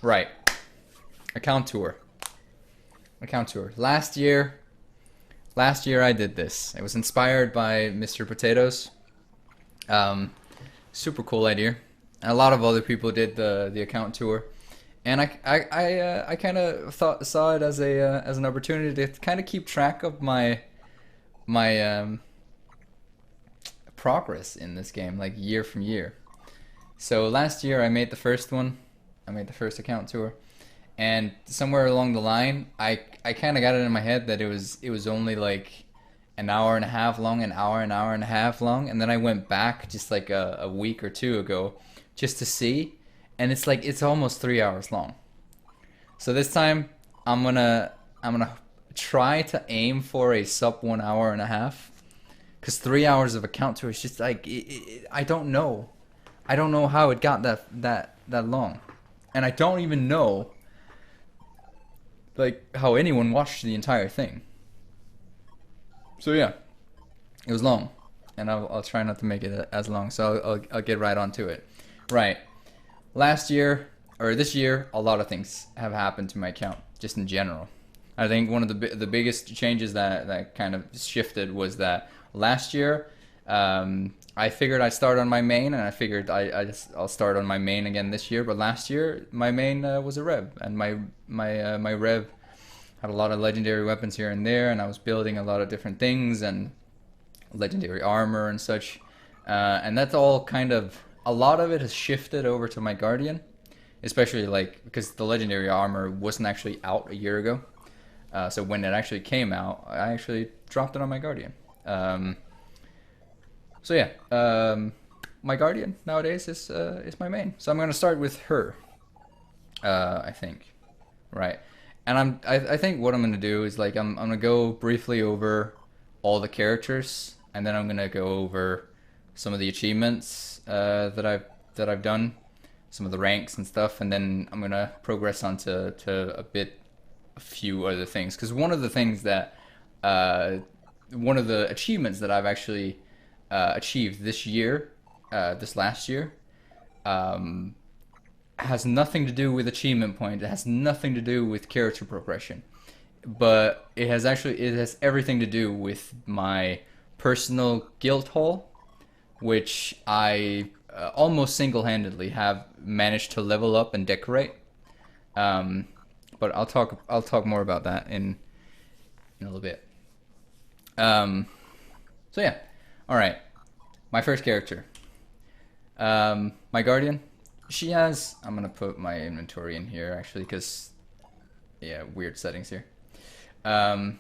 Right. Account tour. Account tour. Last year I did this. It was inspired by Mr. Potatoes. Um, Super cool idea. And a lot of other people did the account tour, and I kind of thought saw it as an opportunity to kind of keep track of my progress in this game, like year from year. So last year I made the first one. I made the first account tour, and somewhere along the line, I kind of got it in my head that it was only like an hour and a half long, an hour and a half long, and then I went back just like a week or two ago, just to see, and it's like it's almost 3 hours long. So this time I'm gonna try to aim for a sub 1 hour and a half, because 3 hours of account tour is just like I don't know. I don't know how it got that long, and I don't even know like how anyone watched the entire thing. So yeah, it was long, and I'll try not to make it as long. So I'll get right onto it. Right, last year or this year, a lot of things have happened to my account, just in general. I think one of the biggest changes that kind of shifted was that last year, I figured I'd start on my main, and I figured I'll start on my main again this year. But last year, my main was a Rev, and my Rev had a lot of legendary weapons here and there, and I was building a lot of different things and legendary armor and such. And that's all kind of, a lot of it has shifted over to my Guardian, especially like because the legendary armor wasn't actually out a year ago. So when it actually came out, I actually dropped it on my Guardian. So yeah, my Guardian nowadays is my main. So I'm gonna start with her. I think, right? And I think what I'm gonna do is like I'm gonna go briefly over all the characters, and then I'm gonna go over some of the achievements that I've done, some of the ranks and stuff, and then I'm gonna progress on to a few other things. Because one of the things that one of the achievements that I've actually achieved this year, this last year, um, has nothing to do with achievement point. It has nothing to do with character progression, but it has everything to do with my personal guild hall, which I almost single-handedly have managed to level up and decorate. Um, but I'll talk more about that in a little bit. Um, so yeah, all right. My first character, my guardian. She has. I'm gonna put my inventory in here actually, because yeah, weird settings here. Um,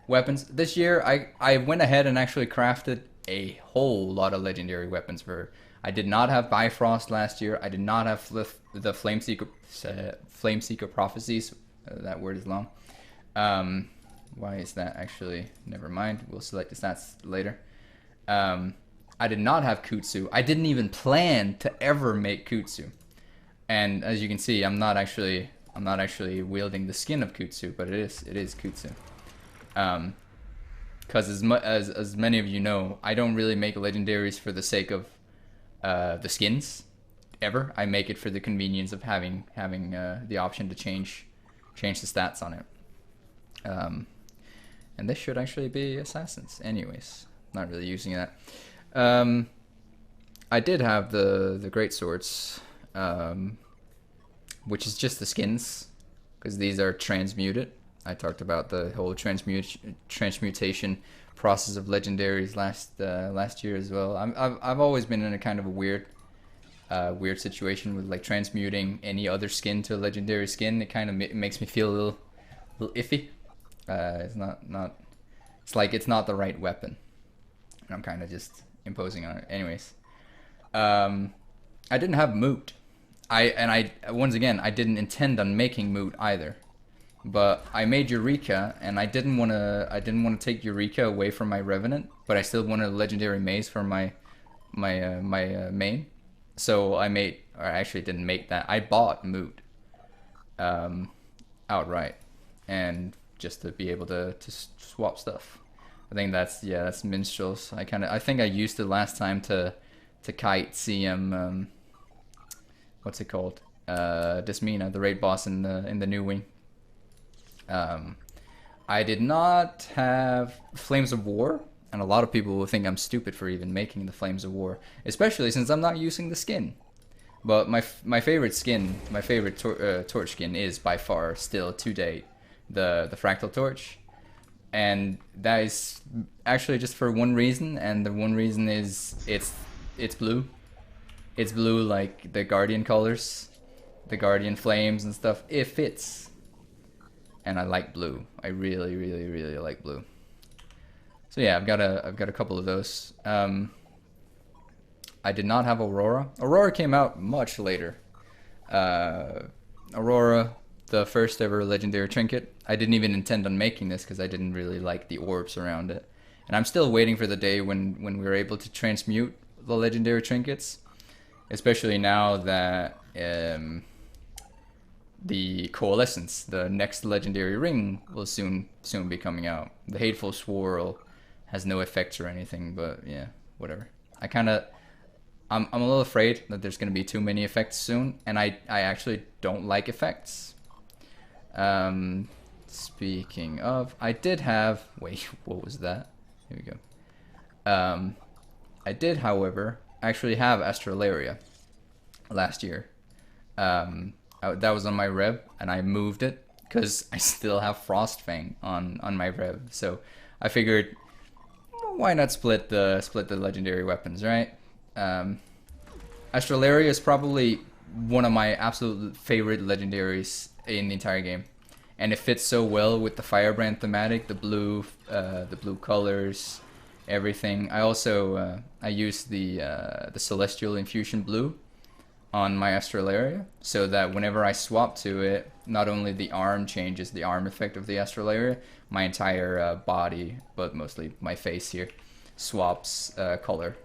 Weapons. This year, I went ahead and actually crafted a whole lot of legendary weapons for her. I did not have Bifrost last year. I did not have the Flameseeker prophecies. That word is long. Um, why is that actually? Never mind. We'll select the stats later. I did not have Kutsu. I didn't even plan to ever make Kutsu. And as you can see, I'm not actually wielding the skin of Kutsu, but it is Kutsu. Because as many of you know, I don't really make legendaries for the sake of the skins ever. I make it for the convenience of having the option to change the stats on it. And this should actually be assassins, anyways. Not really using that. I did have the great swords, which is just the skins, because these are transmuted. I talked about the whole transmutation process of legendaries last year as well. I've always been in a kind of a weird situation with like transmuting any other skin to a legendary skin. It kind of makes me feel a little iffy. It's not. It's like it's not the right weapon. And I'm kind of just imposing on it. Anyways, I didn't have Moot. I once again I didn't intend on making Moot either. But I made Eureka, and I didn't want to take Eureka away from my Revenant, but I still wanted a legendary maze for my main. So I made, or I actually didn't make that. I bought Moot outright, and just to be able to swap stuff. I think that's minstrels. I think I used it last time to kite CM. What's it called? Desmina, the raid boss in the new wing. I did not have Flames of War, and a lot of people will think I'm stupid for even making the Flames of War, especially since I'm not using the skin. But my favorite skin, my favorite torch skin is by far still to date the Fractal torch, and that is actually just for one reason, and the one reason is it's blue. It's blue like the Guardian colors, the Guardian flames and stuff. It fits. And I like blue. I really, really, really like blue. So yeah, I've got a couple of those. I did not have Aurora. Aurora came out much later. Aurora, the first ever legendary trinket. I didn't even intend on making this because I didn't really like the orbs around it. And I'm still waiting for the day when we were able to transmute the legendary trinkets. Especially now that the Coalescence, the next legendary ring, will soon be coming out. The Hateful Swirl has no effects or anything, but yeah, whatever. I'm a little afraid that there's gonna be too many effects soon, and I actually don't like effects. Speaking of, I did have, wait, what was that? Here we go. I did, however, actually have Astralaria last year. That was on my Rev, and I moved it because I still have Frostfang on my Rev. So I figured, well, why not split the legendary weapons, right? Astralaria is probably one of my absolute favorite legendaries in the entire game, and it fits so well with the Firebrand thematic, the blue colors, everything. I also I use the Celestial Infusion blue on my Astralaria, so that whenever I swap to it, not only the arm changes, the arm effect of the Astralaria, my entire body, but mostly my face here, swaps color.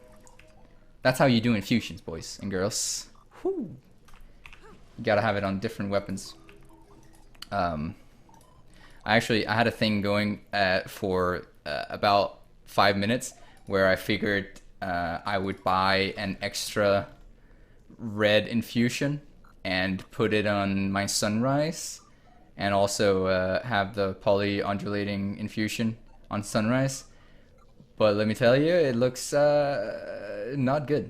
That's how you do infusions, boys and girls. Whew. You gotta have it on different weapons. I had a thing going for about 5 minutes where I figured I would buy an extra red infusion and put it on my Sunrise, and also have the poly undulating infusion on Sunrise. But let me tell you, it looks not good.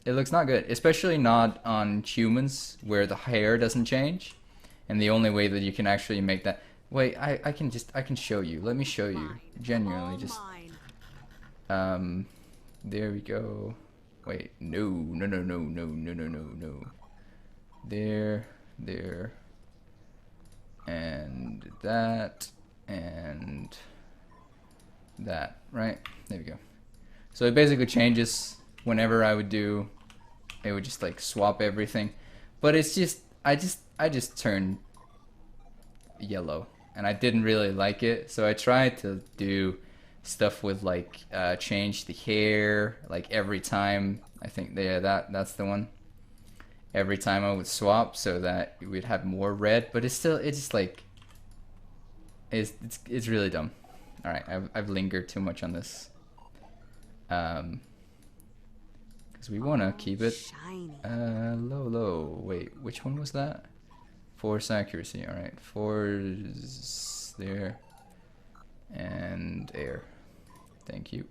It looks not good, especially not on humans where the hair doesn't change. And the only way that you can actually make that, wait, I can show you. Let me show you. Genuinely, just there we go. Wait, no. There, and that, right? There we go. So it basically changes whenever I would do, it would just like swap everything. But it's just, I just turned yellow, and I didn't really like it. So I tried to do stuff with like change the hair like every time. I think that's the one. Every time I would swap so that we'd have more red, but it's just like it's really dumb. All right, I've lingered too much on this, because we want to keep it low. Wait, which one was that? Force accuracy. All right, force there and air. Thank you.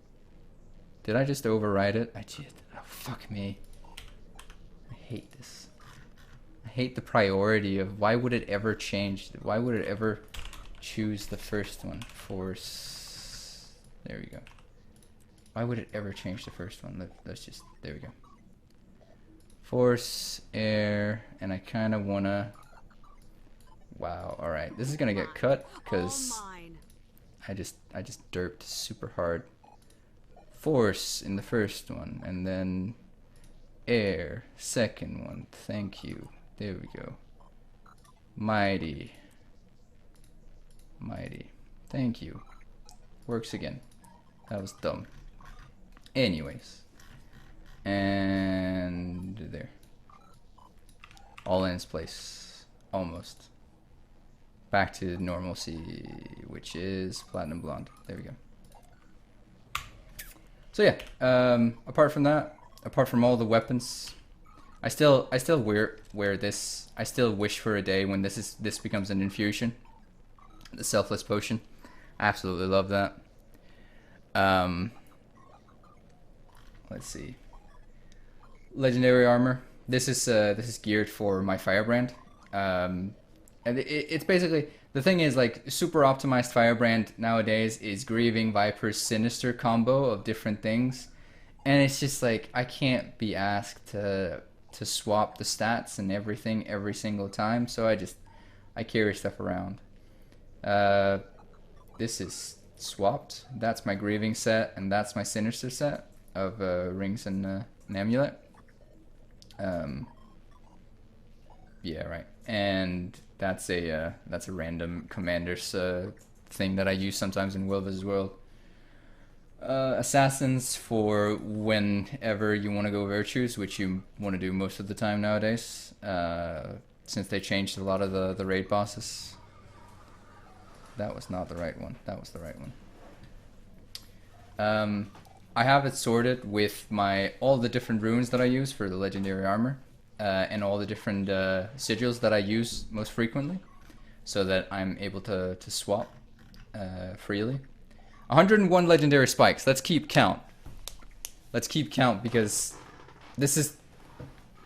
Did I just override it? I did. Oh, fuck me. I hate this. I hate the priority of why would it ever change? Why would it ever choose the first one? Force. There we go. Why would it ever change the first one? Let's just, there we go. Force, air, and I kind of want to, wow, alright. This is going to get cut because I just derped super hard. Force in the first one, and then air, second one. Thank you. There we go. Mighty. Thank you. Works again. That was dumb. Anyways. And there. All in its place. Almost. Back to normalcy, which is platinum blonde. There we go. So yeah, apart from that, apart from all the weapons, I still wear this. I still wish for a day when this becomes an infusion, the selfless potion. Absolutely love that. Let's see. Legendary armor. This is geared for my firebrand. And it's basically, the thing is, like, super optimized firebrand nowadays is grieving, viper's sinister combo of different things, and it's just like I can't be asked to swap the stats and everything every single time, so I carry stuff around. This is swapped. That's my grieving set, and that's my sinister set of rings and an amulet. Yeah, right. And that's a random commander's thing that I use sometimes in WvW's world. Assassins for whenever you want to go virtues, which you want to do most of the time nowadays, since they changed a lot of the raid bosses. That was not the right one. That was the right one. I have it sorted with all the different runes that I use for the legendary armor, and all the different sigils that I use most frequently, so that I'm able to swap freely. 101 legendary spikes. Let's keep count. Let's keep count, because this is...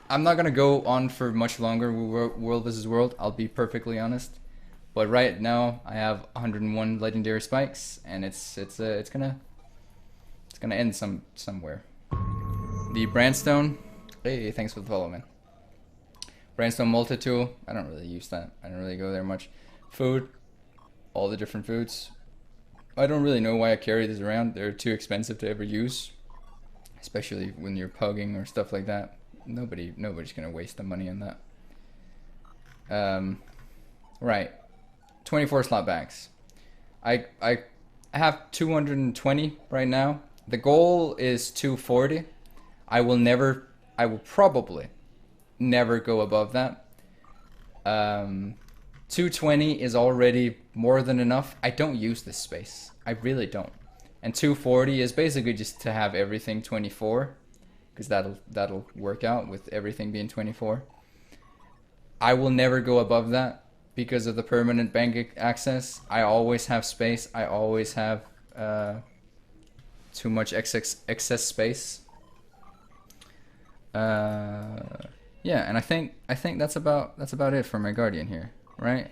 I'm not gonna go on for much longer with World vs. World, I'll be perfectly honest. But right now I have 101 legendary spikes, and it's gonna end somewhere. The Brandstone. Hey, thanks for the follow, man. Brandstone multi-tool. I don't really use that. I don't really go there much. Food. All the different foods. I don't really know why I carry this around. They're too expensive to ever use, especially when you're pugging or stuff like that. Nobody's gonna waste the money on that. Right. 24 slot bags. I have 220 right now. The goal is 240. I will probably never go above that. 220 is already more than enough. I don't use this space. I really don't. And 240 is basically just to have everything 24, because that'll work out with everything being 24. I will never go above that because of the permanent bank access. I always have space. I always have too much excess space. Yeah, and I think that's about it for my guardian here, right?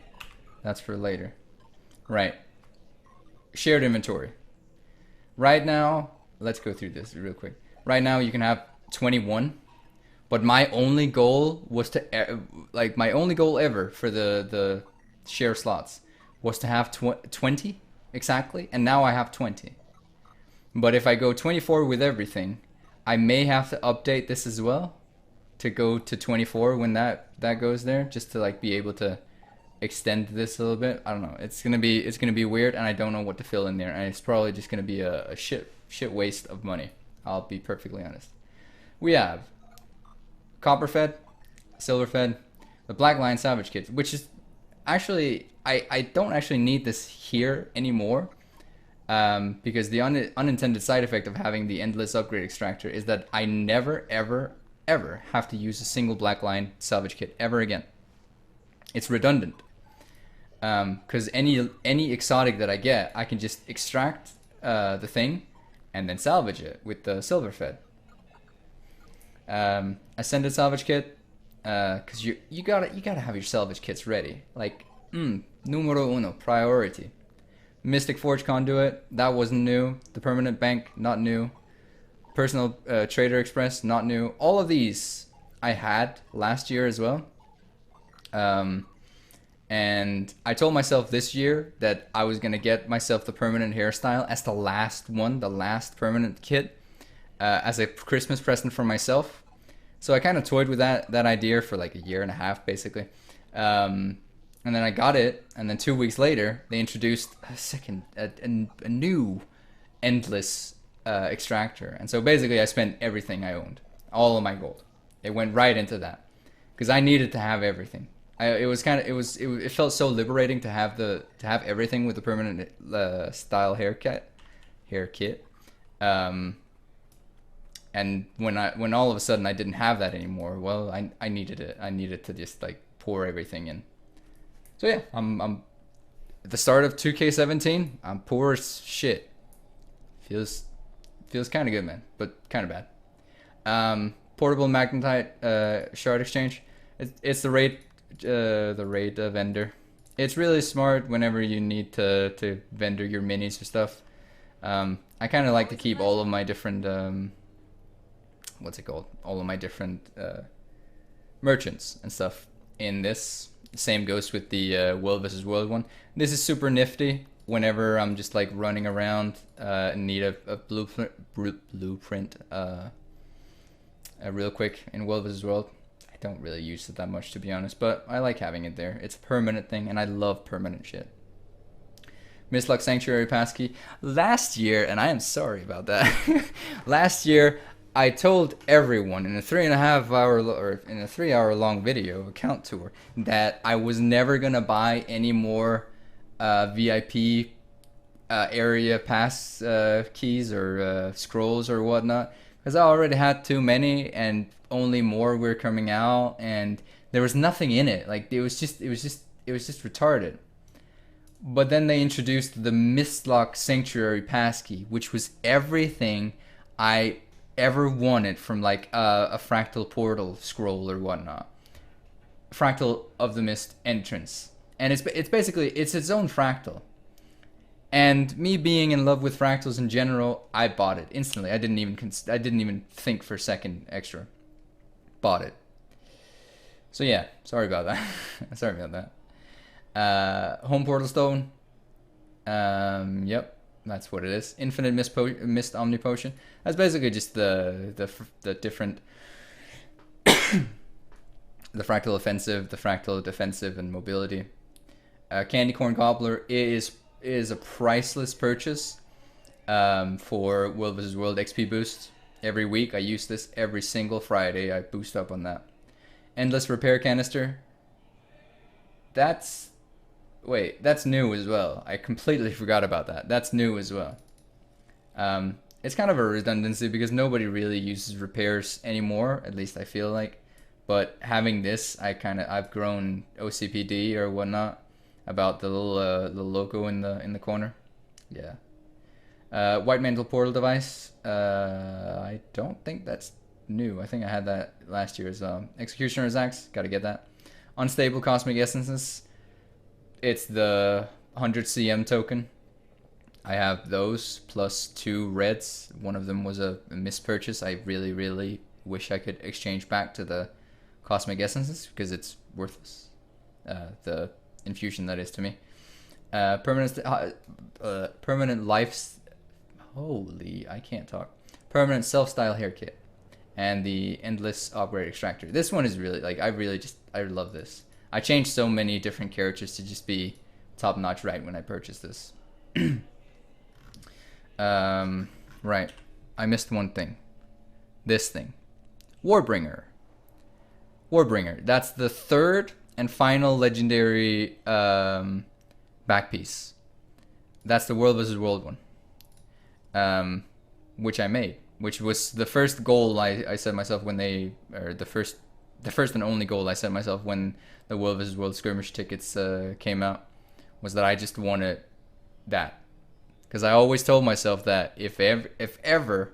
That's for later. Right. Shared inventory. Right now, let's go through this real quick. Right now you can have 21, but my only goal was to my only goal ever for the share slots was to have 20 exactly, and now I have 20. But if I go 24 with everything, I may have to update this as well to go to 24 when that goes there, just to like be able to extend this a little bit. I don't know. It's gonna be weird, and I don't know what to fill in there, and it's probably just gonna be a shit waste of money. I'll be perfectly honest. We have copper fed, silver fed, the black lion salvage kit, which is actually I don't actually need this here anymore. Because the unintended side effect of having the endless upgrade extractor is that I never ever have to use a single black line salvage kit ever again. It's redundant, because any exotic that I get, I can just extract the thing and then salvage it with the silver fed. Ascended salvage kit, because you gotta have your salvage kits ready, like numero uno, priority. Mystic Forge Conduit, that wasn't new. The Permanent Bank, not new. Personal Trader Express, not new. All of these I had last year as well. And I told myself this year that I was going to get myself the permanent hairstyle as the last one, the last permanent kit, as a Christmas present for myself. So I kind of toyed with that idea for like a year and a half, basically. And then I got it, and then 2 weeks later, they introduced a new endless extractor. And so basically I spent everything I owned, all of my gold. It went right into that, because I needed to have everything. It felt so liberating to have everything with the permanent style hair kit. And And when all of a sudden I didn't have that anymore, well, I needed it. I needed to just like pour everything in. So yeah, I'm at the start of 2K17. I'm poor as shit. Feels kind of good, man, but kind of bad. Portable magnetite shard exchange. It's the raid vendor. It's really smart whenever you need to vendor your minis or stuff. I kind of like to keep all of my different what's it called? All of my different merchants and stuff in this. Same goes with the World vs. World one. This is super nifty whenever I'm just like running around and need a blueprint real quick in World vs. World. I don't really use it that much, to be honest, but I like having it there. It's a permanent thing, and I love permanent shit. Mistlock Sanctuary passkey. Last year, and I am sorry about that. Last year, I told everyone in a 3 hour long video account tour that I was never gonna buy any more VIP area pass keys or scrolls or whatnot, because I already had too many and only more were coming out, and there was nothing in it. Like it was just retarded. But then they introduced the Mistlock Sanctuary passkey, which was everything I ever wanted from like a Fractal portal scroll or whatnot. Fractal of the Mist entrance, and it's basically its own Fractal. And me being in love with fractals in general, I bought it instantly. I didn't even think for a second extra. Bought it. So yeah, sorry about that. Sorry about that. Home Portal Stone. Yep, that's what it is. Infinite Mist Omni Potion. That's basically just the different the Fractal Offensive, the Fractal Defensive, and Mobility. Candy Corn Gobbler is a priceless purchase for World vs. World XP boost. Every week I use this. Every single Friday I boost up on that. Endless Repair Canister. That's new as well. I completely forgot about that. That's new as well. It's kind of a redundancy because nobody really uses repairs anymore, at least I feel like. But having this, I've grown OCPD or whatnot about the little logo in the corner. Yeah. White Mantle Portal Device. I don't think that's new. I think I had that last year as well. Executioner's Axe. Gotta get that. Unstable Cosmic Essences. It's the 100 CM token. I have those plus 2 reds. One of them was a mispurchase. I really, really wish I could exchange back to the Cosmic Essences because it's worthless. The infusion, that is, to me. Permanent life's... Holy, I can't talk. Permanent self-style hair kit. And the Endless Upgrade Extractor. This one is really, like, I love this. I changed so many different characters to just be top-notch right when I purchased this. Right. I missed one thing. This thing. Warbringer. Warbringer. That's the third and final legendary back piece. That's the World vs. World one. Which I made. Which was the first goal I set myself when the first and only goal I set myself when the World vs. World skirmish tickets came out, was that I just wanted that. Because I always told myself that if ever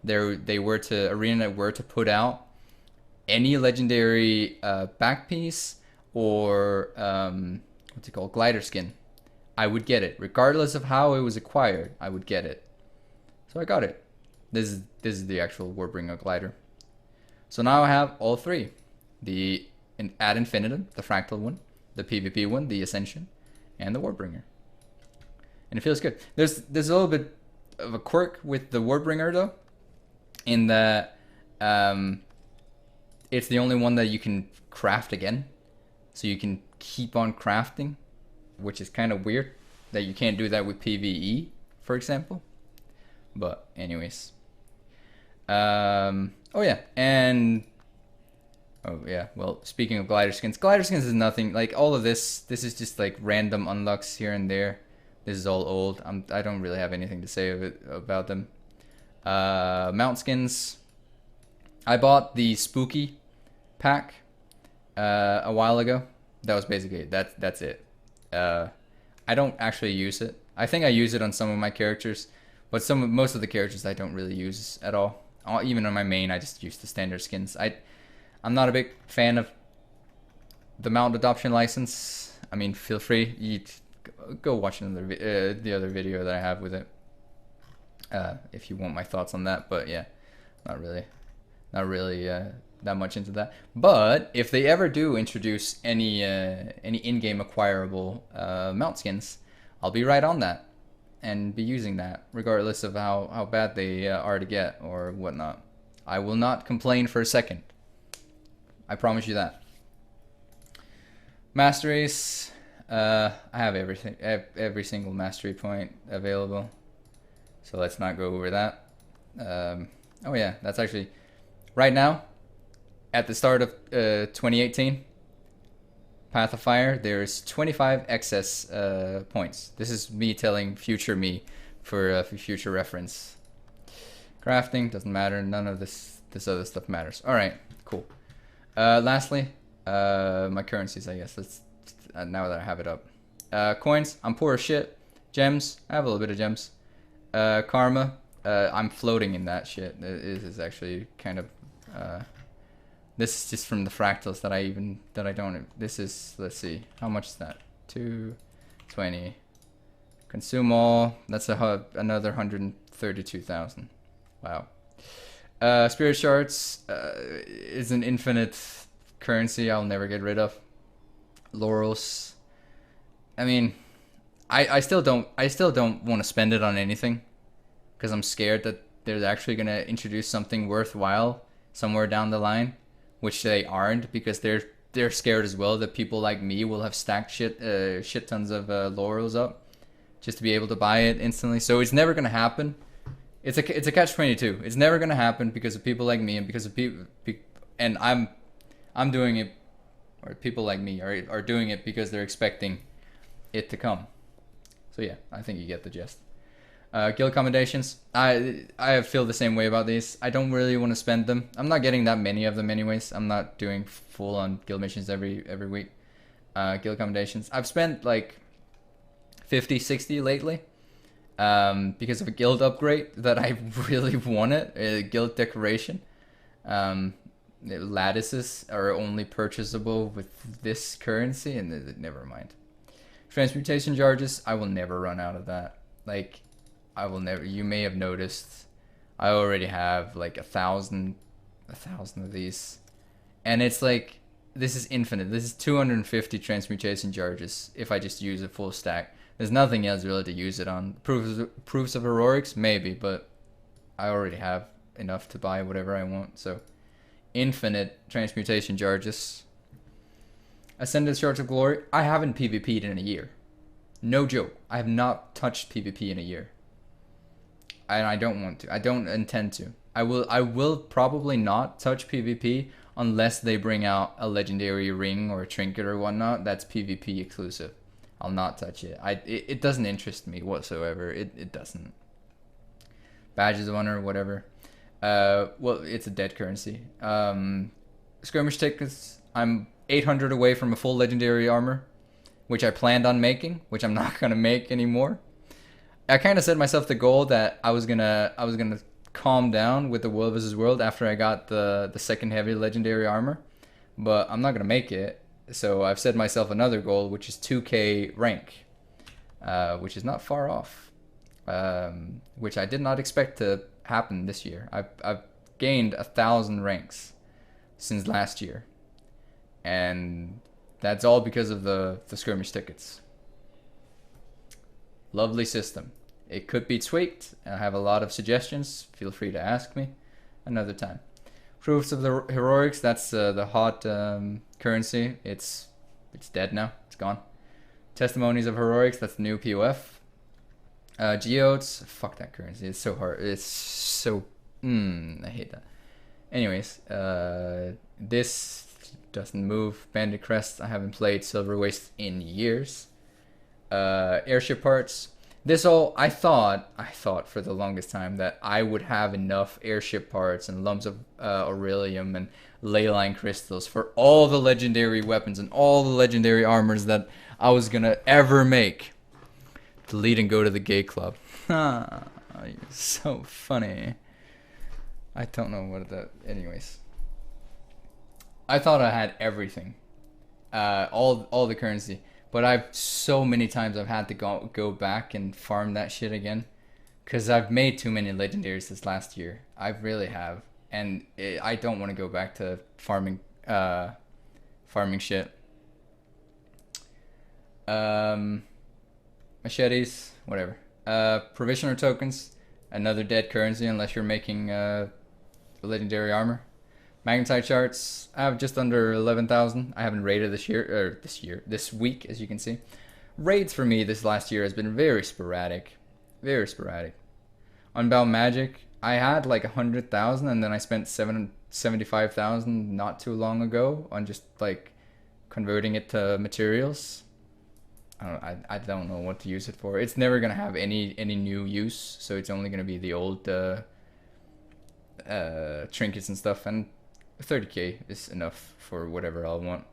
Arena were to put out any legendary back piece or what's it called, glider skin, I would get it. Regardless of how it was acquired, I would get it. So I got it. This is the actual Warbringer glider. So now I have all three. The Ad Infinitum, the Fractal one, the PvP one, the Ascension, and the Warbringer. And it feels good. There's a little bit of a quirk with the Warbringer though, in that it's the only one that you can craft again. So you can keep on crafting, which is kind of weird that you can't do that with PvE, for example. But anyways. Oh yeah, and oh yeah, well, speaking of glider skins is nothing, like all of this is just like random unlocks here and there. This is all old. I don't really have anything to say about them. Mount skins, I bought the spooky pack a while ago. That was basically it. That's it. I don't actually use it. I think I use it on some of my characters, but most of the characters I don't really use at all. Even on my main, I just use the standard skins. I'm not a big fan of the mount adoption license. I mean, feel free. You go watch the other video that I have with it if you want my thoughts on that. But yeah, not really that much into that. But if they ever do introduce any in-game acquirable mount skins, I'll be right on that and be using that, regardless of how bad they are to get or whatnot. I will not complain for a second. I promise you that. Masteries, I have everything, every single mastery point available. So let's not go over that. Oh yeah, that's actually right now. At the start of 2018, Path of Fire, there's 25 excess points. This is me telling future me for future reference. Crafting doesn't matter. None of this other stuff matters. All right, cool. Lastly, my currencies, I guess. Let's now that I have it up. Coins, I'm poor as shit. Gems, I have a little bit of gems. Karma, I'm floating in that shit. This is actually kind of. This is just from the fractals that I don't. This is, let's see, how much is that? 220. Consume all. That's another 132,000. Wow. Spirit shards is an infinite currency I'll never get rid of. Laurels. I mean, I still don't want to spend it on anything because I'm scared that they're actually gonna introduce something worthwhile somewhere down the line, which they aren't, because they're scared as well that people like me will have stacked shit tons of laurels up just to be able to buy it instantly. So it's never gonna happen. It's a catch-22. It's never gonna happen because of people like me and because of people, and I'm doing it, or people like me are doing it because they're expecting it to come. So yeah, I think you get the gist. Guild commendations. I feel the same way about these. I don't really want to spend them. I'm not getting that many of them anyways. I'm not doing full on guild missions every week. Guild commendations. I've spent like 50, 60 lately. Because of a guild upgrade that I really wanted. A guild decoration. Lattices are only purchasable with this currency, and never mind. Transmutation charges, I will never run out of that. Like, I will never. You may have noticed, I already have like 1,000 of these, and it's like, this is infinite. This is 250 transmutation charges if I just use a full stack. There's nothing else really to use it on. Proofs of heroics, maybe, but I already have enough to buy whatever I want. So, infinite transmutation charges. Ascended Shards of Glory. I haven't PvP'd in a year. No joke. I have not touched PvP in a year. And I don't want to. I don't intend to. I will probably not touch PvP unless they bring out a legendary ring or a trinket or whatnot. That's PvP exclusive. I'll not touch it. It doesn't interest me whatsoever. It doesn't. Badges of honor, whatever. Well, it's a dead currency. Skirmish tickets. I'm 800 away from a full legendary armor, which I planned on making, which I'm not gonna make anymore. I kind of set myself the goal that I was gonna calm down with the World vs. World after I got the second heavy legendary armor, but I'm not gonna make it. So I've set myself another goal, which is 2K rank, which is not far off, which I did not expect to happen this year. I've gained 1,000 ranks since last year, and that's all because of the skirmish tickets. Lovely system. It could be tweaked. I have a lot of suggestions. Feel free to ask me another time. Proofs of the heroics. That's the hot currency. It's dead now. It's gone. Testimonies of heroics. That's the new POF. Geodes. Fuck that currency. It's so hard. It's so. I hate that. Anyways, this doesn't move. Bandit Crest. I haven't played Silver Waste in years. Airship parts. This all I thought for the longest time that I would have enough airship parts and lumps of aurelium and leyline crystals for all the legendary weapons and all the legendary armors that I was gonna ever make. Delete and go to the gay club. You're so funny. I don't know what that. Anyways, I thought I had everything, all the currency. But I've so many times I've had to go back and farm that shit again, because I've made too many legendaries this last year. I really have, and I don't want to go back to farming shit. Machetes, whatever. Provisioner tokens, another dead currency unless you're making legendary armor. Magnetite charts, I have just under 11,000. I haven't raided this week, as you can see. Raids for me this last year has been very sporadic. Very sporadic. Unbound Magic, I had like 100,000 and then I spent 75,000 not too long ago on just like converting it to materials. I don't know what to use it for. It's never gonna have any new use, so it's only gonna be the old trinkets and stuff, and 30k is enough for whatever I want.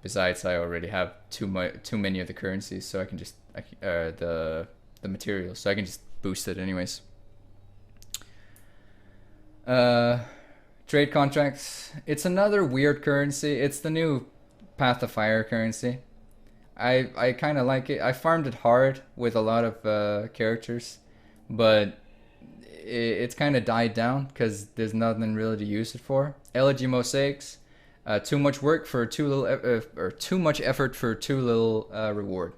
Besides, I already have too many of the currencies, so I can just the materials, so I can just boost it anyways. Trade contracts. It's another weird currency. It's the new Path of Fire currency. I kind of like it. I farmed it hard with a lot of characters, but it's kind of died down because there's nothing really to use it for. Elegy mosaics, too much work for too little, or too much effort for too little reward.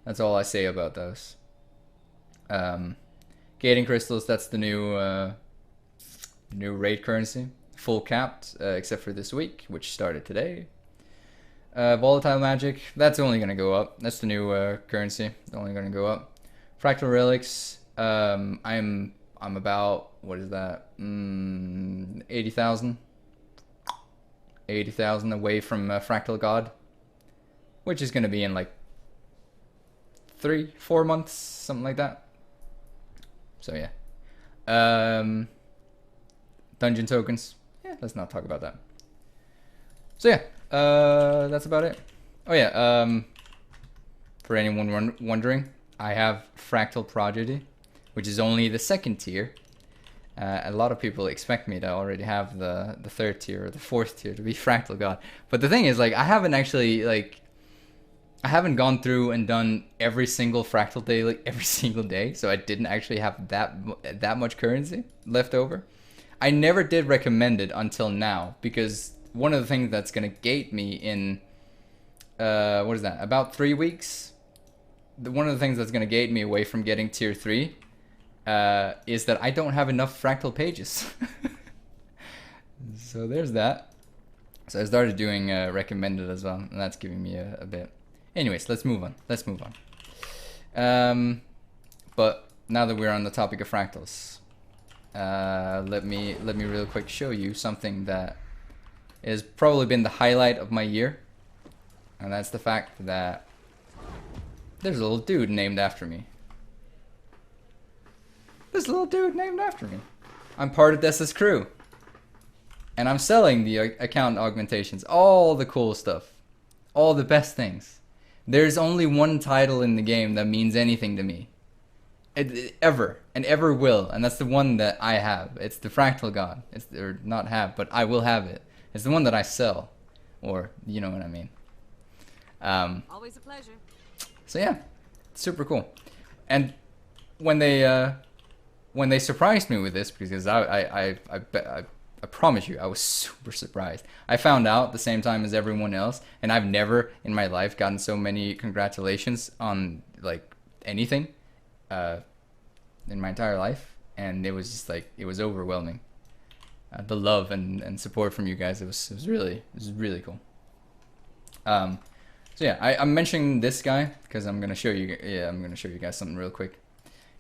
That's all I say about those. Gating crystals, that's the new raid currency, full capped, except for this week, which started today. Volatile magic, that's only gonna go up. That's the new currency. It's only gonna go up. Fractal relics, I'm about, what is that? 80,000. 80,000 away from Fractal God, which is gonna be in like 3-4 months, something like that. So yeah. Dungeon tokens. Yeah, let's not talk about that. So yeah, that's about it. Oh yeah, for anyone wondering, I have Fractal Prodigy, which is only the 2nd tier. A lot of people expect me to already have the 3rd tier or the 4th tier to be Fractal God. But the thing is, like, I haven't actually, like, I haven't gone through and done every single Fractal day, like, every single day. So I didn't actually have that much currency left over. I never did recommend it until now, because one of the things that's going to gate me in, what is that, about 3 weeks? One of the things that's going to gate me away from getting tier 3 is that I don't have enough Fractal pages. So there's that. So I started doing recommended as well, and that's giving me a bit. Anyways, let's move on. But now that we're on the topic of fractals, let me real quick show you something that has probably been the highlight of my year, and that's the fact that there's a little dude named after me. This little dude named after me. I'm part of Dessa's crew. And I'm selling the account augmentations. All the cool stuff. All the best things. There's only one title in the game that means anything to me. Ever. And ever will. And that's the one that I have. It's the Fractal God. Or not have, but I will have it. It's the one that I sell. Or, you know what I mean. Always a pleasure. So yeah. Super cool. And when they surprised me with this, because I promise you, I was super surprised. I found out the same time as everyone else, and I've never in my life gotten so many congratulations on like anything in my entire life, and it was just like, it was overwhelming. The love and support from you guys, it was really cool. So yeah, I'm mentioning this guy because I'm gonna show you. Yeah, I'm gonna show you guys something real quick.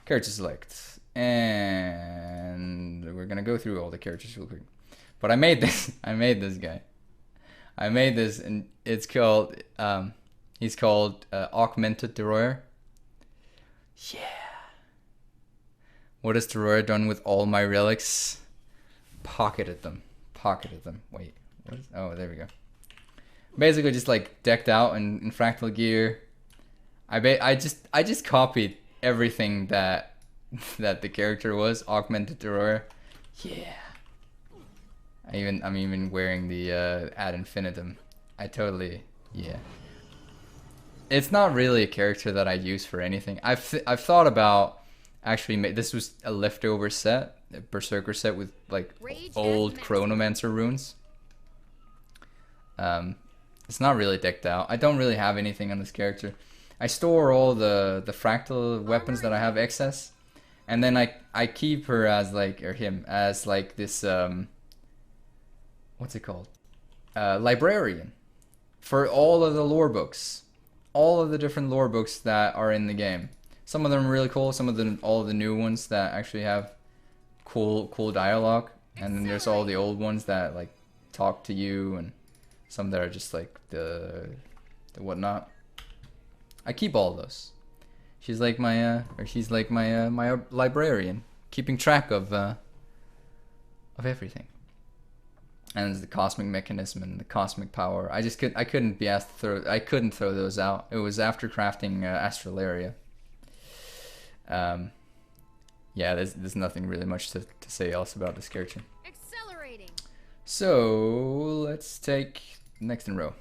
Character select. And we're gonna go through all the characters real quick. But I made this. I made this guy. I made this, and it's called. He's called Augmented Deroir. Yeah. What has Deroir done with all my relics? Pocketed them. Pocketed them. Wait. What is, oh, there we go. Basically just like decked out in Fractal gear. I just copied everything that the character was, augmented Deroir. Yeah. I'm even wearing the ad infinitum. I totally, yeah. It's not really a character that I use for anything. I've thought about actually this was a leftover set, a berserker set with like old Chronomancer runes. It's not really decked out. I don't really have anything on this character. I store all the fractal weapons that I have excess, and then I keep her as like, or him as like this what's it called? Librarian for all of the lore books, all of the different lore books that are in the game. Some of them are really cool. Some of them, all of the new ones that actually have cool dialogue, and then there's all the old ones that like talk to you, and some that are just like the whatnot. I keep all of those. She's like my she's like my my librarian, keeping track of everything. And there's the cosmic mechanism and the cosmic power. I couldn't be asked to throw. I couldn't throw those out. It was after crafting Astralaria. Yeah, there's nothing really much to say else about this character. Accelerating. So let's take next in row.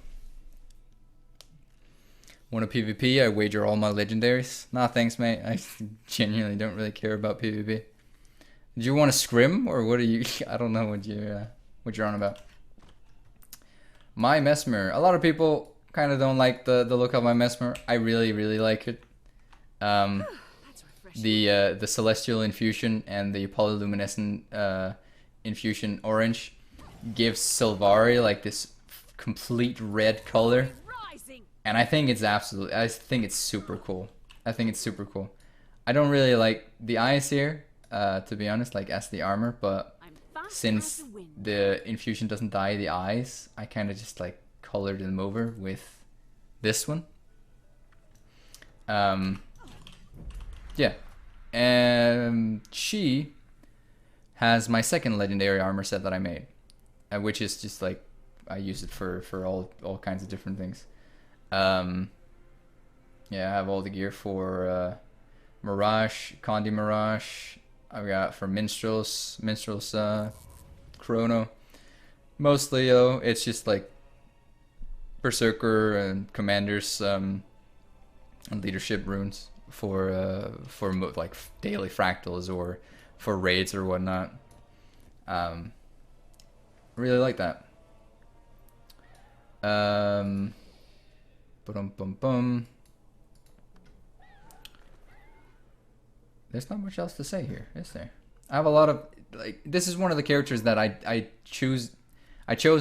Want a PvP? I wager all my legendaries. Nah, thanks, mate. I genuinely don't really care about PvP. Do you want to scrim, or what are you? I don't know what you're on about. My Mesmer. A lot of people kind of don't like the look of my Mesmer. I really like it. The celestial infusion and the polyluminescent infusion orange gives Sylvari like this complete red color, and I think it's super cool. I think it's super cool. I don't really like the eyes here, to be honest, like as the armor, but since the infusion doesn't dye the eyes, I kind of just like colored them over with this one. Yeah, and she has my second legendary armor set that I made, which is just like I use it for all kinds of different things. Yeah, I have all the gear for Mirage, Condi Mirage. I've got for Minstrels, Chrono. Mostly though, it's just like Berserker and Commanders and leadership runes for like daily fractals or for raids or whatnot. Really like that. There's not much else to say here, is there? I have a lot of like. This is one of the characters that I chose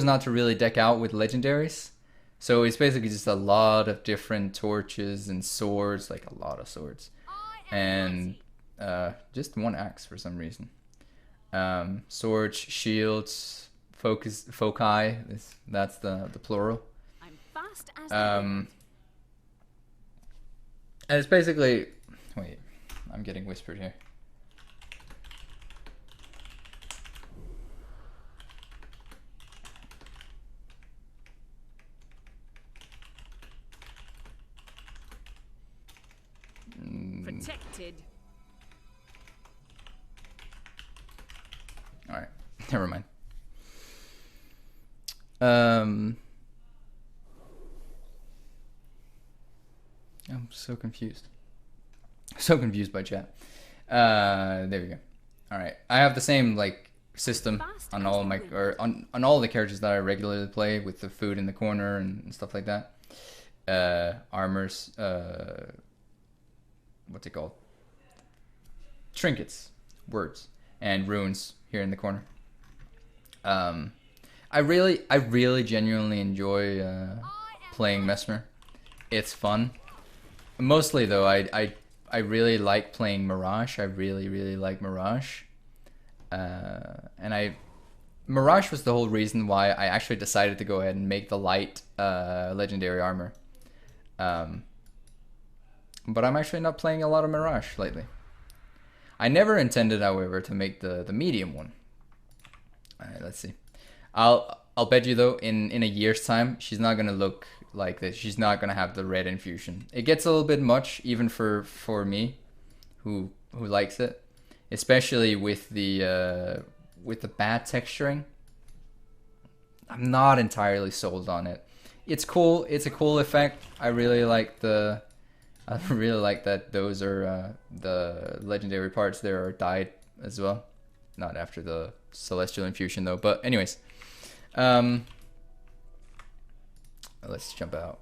not to really deck out with legendaries. So it's basically just a lot of different torches and swords, like a lot of swords, and just one axe for some reason. Swords, shields, foci. That's the plural. I'm fast as And it's basically. Wait, I'm getting whispered here. protected. All right, never mind. I'm so confused. So confused by chat. There we go. All right, I have the same like system on all my on all the characters that I regularly play, with the food in the corner and stuff like that. Armors. What's it called? Trinkets, words, and runes here in the corner. I really genuinely enjoy playing Mesmer. It's fun. Mostly though, I really like playing Mirage. I really like Mirage. And Mirage was the whole reason why I actually decided to go ahead and make the light legendary armor. but I'm actually not playing a lot of Mirage lately. I never intended, however, to make the medium one. Alright, let's see. I'll bet you though, in a year's time, she's not gonna look like this. She's not gonna have the red infusion. It gets a little bit much, even for me, who likes it, especially with the bad texturing. I'm not entirely sold on it. It's cool. It's a cool effect. I really like that those are the legendary parts there are dyed as well. Not after the celestial infusion though. But anyways, let's jump out.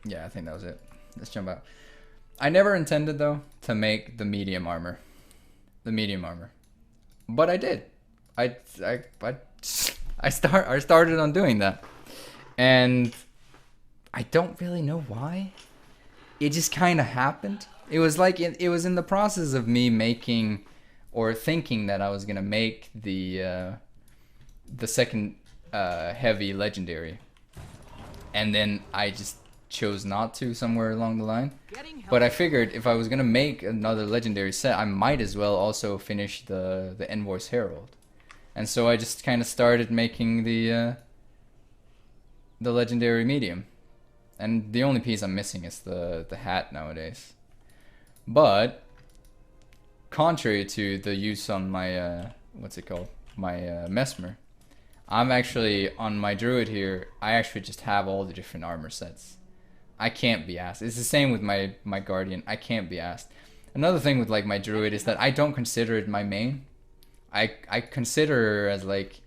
Yeah, I think that was it. Let's jump out. I never intended though to make the medium armor. But I did. I started on doing that. And I don't really know why. It just kind of happened. It was like it was in the process of me making or thinking that I was going to make the second heavy legendary. And then I just chose not to somewhere along the line. But I figured if I was going to make another legendary set, I might as well also finish the Envoy's Herald. And so I just kind of started making the legendary medium. And the only piece I'm missing is the hat nowadays. But contrary to the use on my what's it called? My Mesmer, I'm actually on my Druid here. I actually just have all the different armor sets. I can't be asked. It's the same with my Guardian. I can't be asked. Another thing with like my Druid is that I don't consider it my main. I consider her as like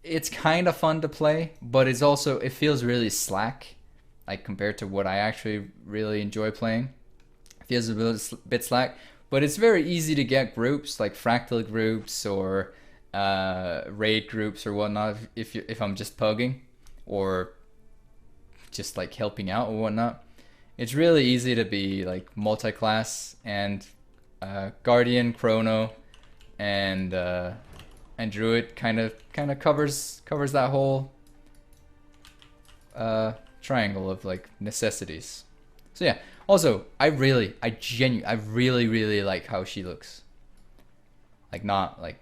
it's kind of fun to play, but it's also, it feels really slack, like compared to what I actually really enjoy playing. It feels a bit slack, but it's very easy to get groups like Fractal groups or raid groups or whatnot if I'm just pugging or just like helping out or whatnot. It's really easy to be like multi-class, and Guardian, Chrono, and Druid kind of covers that whole triangle of like necessities. So yeah. Also, I really like how she looks. Like not like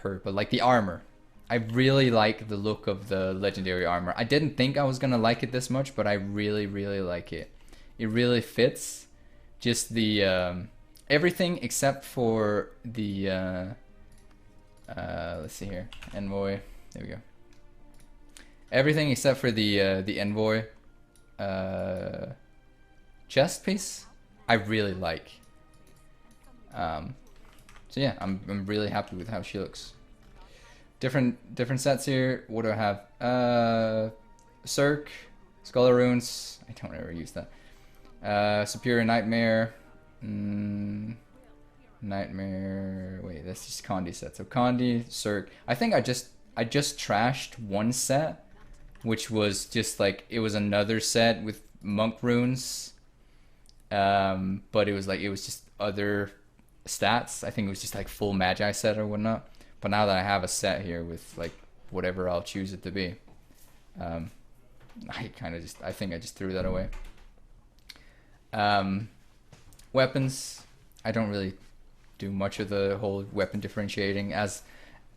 her, but like the armor. I really like the look of the legendary armor. I didn't think I was gonna like it this much, but I really like it. It really fits. Just the everything except for the let's see here, Envoy. There we go. Everything except for the Envoy chest piece, I really like. So yeah, I'm really happy with how she looks. Different sets here. What do I have? Cirque, Skull of Runes. I don't ever use that. Superior Nightmare. Nightmare. Wait, that's just Condi set. So Condi, Cirque. I think I just trashed one set, which was just like, it was another set with monk runes. But it was just other stats. I think it was just like full magi set or whatnot. But now that I have a set here with like whatever I'll choose it to be, I think I just threw that away. Weapons, I don't really do much of the whole weapon differentiating as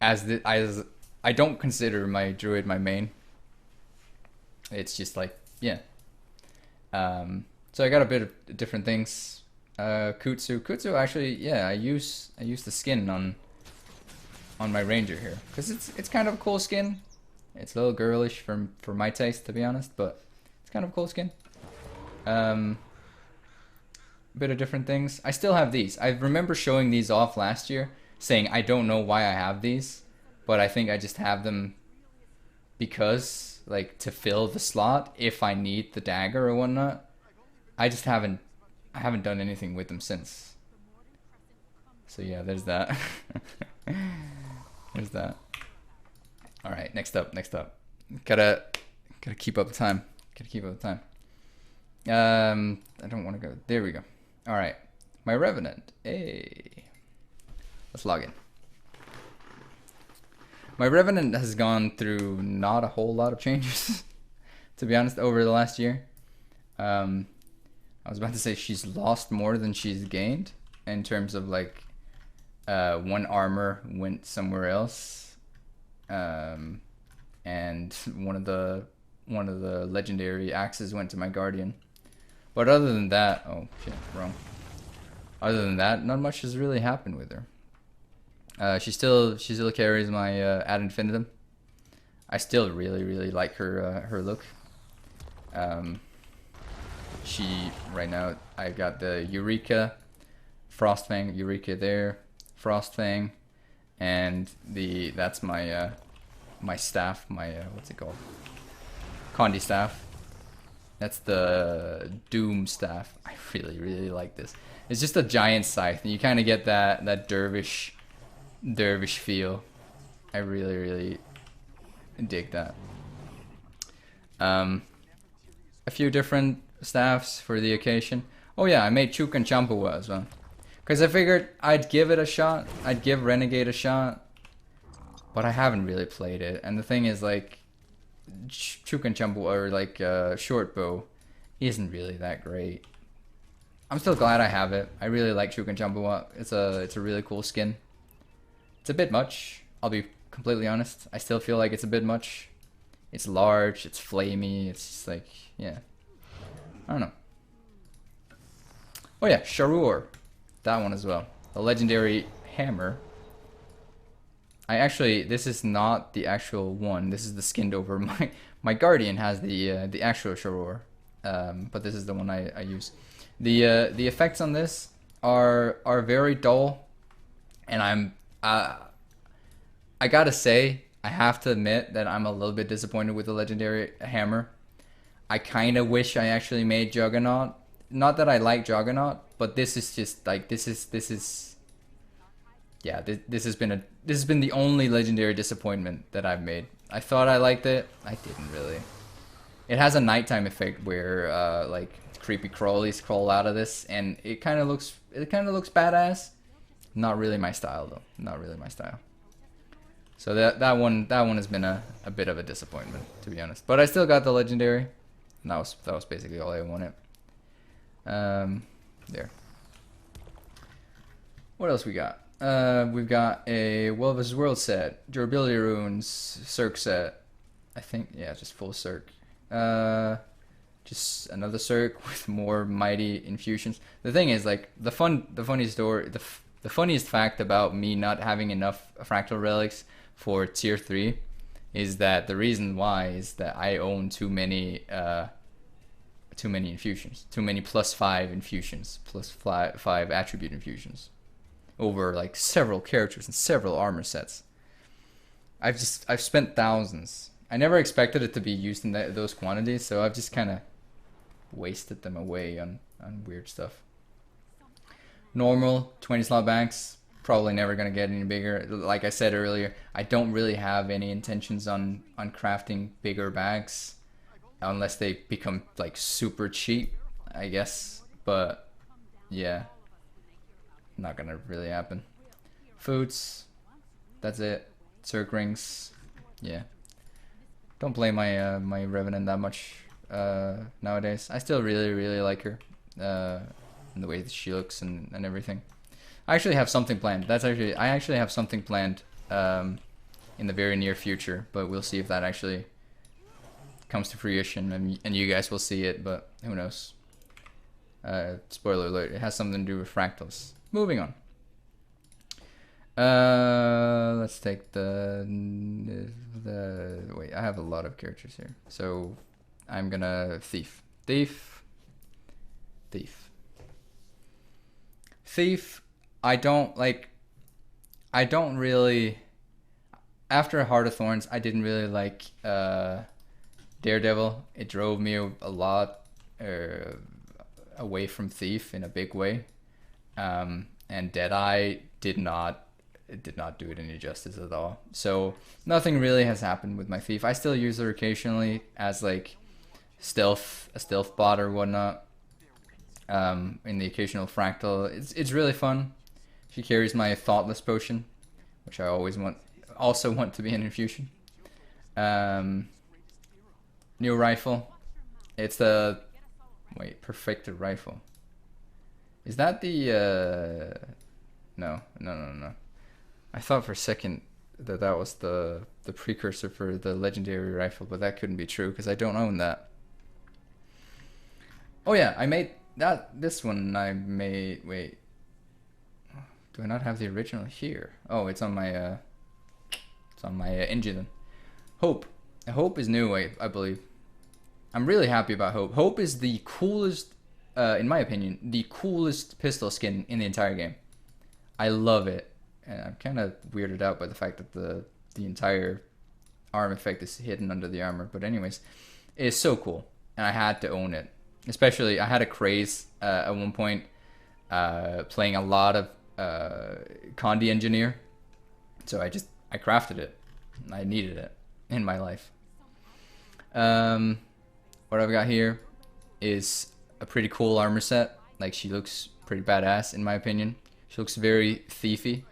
I don't consider my Druid my main. It's just like, yeah. So I got a bit of different things. Kutsu actually, yeah, I use the skin on my ranger here because it's kind of a cool skin. It's a little girlish for my taste, to be honest, but it's kind of a cool skin. Bit of different things. I still have these. I remember showing these off last year, saying I don't know why I have these, but I think I just have them because, like, to fill the slot if I need the dagger or whatnot. I haven't done anything with them since. So yeah, there's that. There's that. All right, next up. Gotta keep up the time. I don't want to go. There we go. All right, my Revenant. Hey, let's log in. My Revenant has gone through not a whole lot of changes, to be honest, over the last year. I was about to say she's lost more than she's gained in terms of like one armor went somewhere else, and one of the legendary axes went to my guardian. But other than that, oh shit, wrong. Other than that, not much has really happened with her. She still carries my ad infinitum. I still really like her look. She right now I got the Eureka, Frostfang, Eureka there, Frostfang, and that's my my staff, my what's it called? Condi staff. That's the Doom staff. I really like this. It's just a giant scythe, and you kind of get that dervish feel. I really dig that. A few different staffs for the occasion. Oh yeah, I made Chuk and Champua as well, because I figured I'd give it a shot. I'd give Renegade a shot, but I haven't really played it. And the thing is, like, Chuk and Champua, or like short bow, isn't really that great. I'm still glad I have it. I really like Chuk and Champua. It's a really cool skin. It's a bit much, I'll be completely honest. I still feel like it's a bit much. It's large, it's flamey, it's just like, yeah. I don't know. Oh yeah, Sharur. That one as well. The legendary hammer. This is not the actual one. This is the skinned over. My guardian has the actual Sharur. But this is the one I use. The effects on this are very dull, and I gotta say, I have to admit that I'm a little bit disappointed with the legendary hammer. I kind of wish I actually made Juggernaut. Not that I like Juggernaut, but this is just like this has been the only legendary disappointment that I've made. I thought I liked it. I didn't really. It has a nighttime effect where like creepy crawlies crawl out of this, and it kind of looks badass. Not really my style though. Not really my style. So that one has been a bit of a disappointment, to be honest. But I still got the legendary. And that was basically all I wanted. There. What else we got? We've got a World vs. World set, durability runes, Cirque set. I think, yeah, just full Cirque. Just another Cirque with more mighty infusions. The thing is, like, the funniest fact about me not having enough fractal relics for tier 3 is that the reason why is that I own too many infusions, too many +5 infusions, +5 attribute infusions over like several characters and several armor sets. I've spent thousands. I never expected it to be used in those quantities, so I've just kind of wasted them away on weird stuff. Normal 20 slot banks, probably never gonna get any bigger. Like I said earlier, I don't really have any intentions on crafting bigger bags unless they become like super cheap, I guess. But yeah, not gonna really happen. Foods, that's it. Cirque rings, yeah. Don't play my my Revenant that much nowadays. I still really like her, and the way that she looks and everything. I actually have something planned. I actually have something planned in the very near future, but we'll see if that actually comes to fruition, and you guys will see it, but who knows. Spoiler alert, it has something to do with fractals. Moving on. Let's take the wait, I have a lot of characters here. So I'm gonna Thief. I don't really, after Heart of Thorns, I didn't really like Daredevil. It drove me a lot away from Thief in a big way. And Deadeye did not do it any justice at all. So nothing really has happened with my Thief. I still use her occasionally as like a stealth bot or whatnot. In the occasional Fractal, it's really fun. She carries my Thoughtless potion, which I also want to be an infusion. New rifle. It's the Wait, perfected rifle. Is that the no. I thought for a second that that was the precursor for the legendary rifle, but that couldn't be true because I don't own that. Oh yeah, I made that. This one I made. Wait, do I not have the original here? Oh, it's on my engine. Hope. Hope is new, I believe. I'm really happy about Hope. Hope is the coolest, in my opinion, the coolest pistol skin in the entire game. I love it. And I'm kind of weirded out by the fact that the entire arm effect is hidden under the armor. But anyways, it's so cool. And I had to own it. Especially, I had a craze at one point playing a lot of Condi Engineer. So I crafted it. I needed it in my life. What I've got here is a pretty cool armor set. Like, she looks pretty badass in my opinion. She looks very thiefy.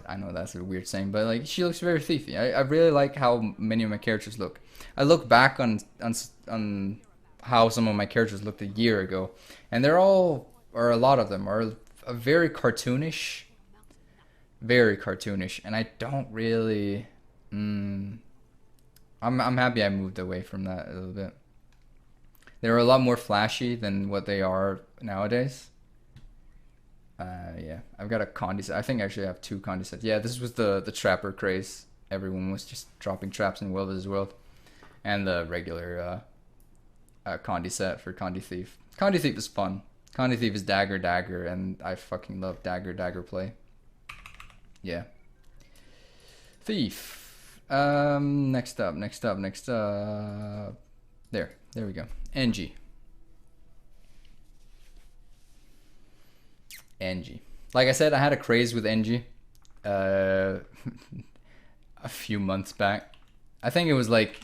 I know that's a weird saying, but like, she looks very thiefy. I really like how many of my characters look. I look back on how some of my characters looked a year ago, and they're all, or a lot of them, are very cartoonish. Very cartoonish, and I don't really... I'm happy I moved away from that a little bit. They're a lot more flashy than what they are nowadays. Yeah, I've got a Condi set. I think actually I have 2 Condi sets. Yeah, this was the trapper craze. Everyone was just dropping traps in Wilder's World. And the regular Condi set for Condi Thief. Condi Thief is fun. Condi Thief is dagger, and I fucking love dagger play. Yeah. Thief. Next up. There we go. NG. Like I said, I had a craze with NG a few months back. I think it was like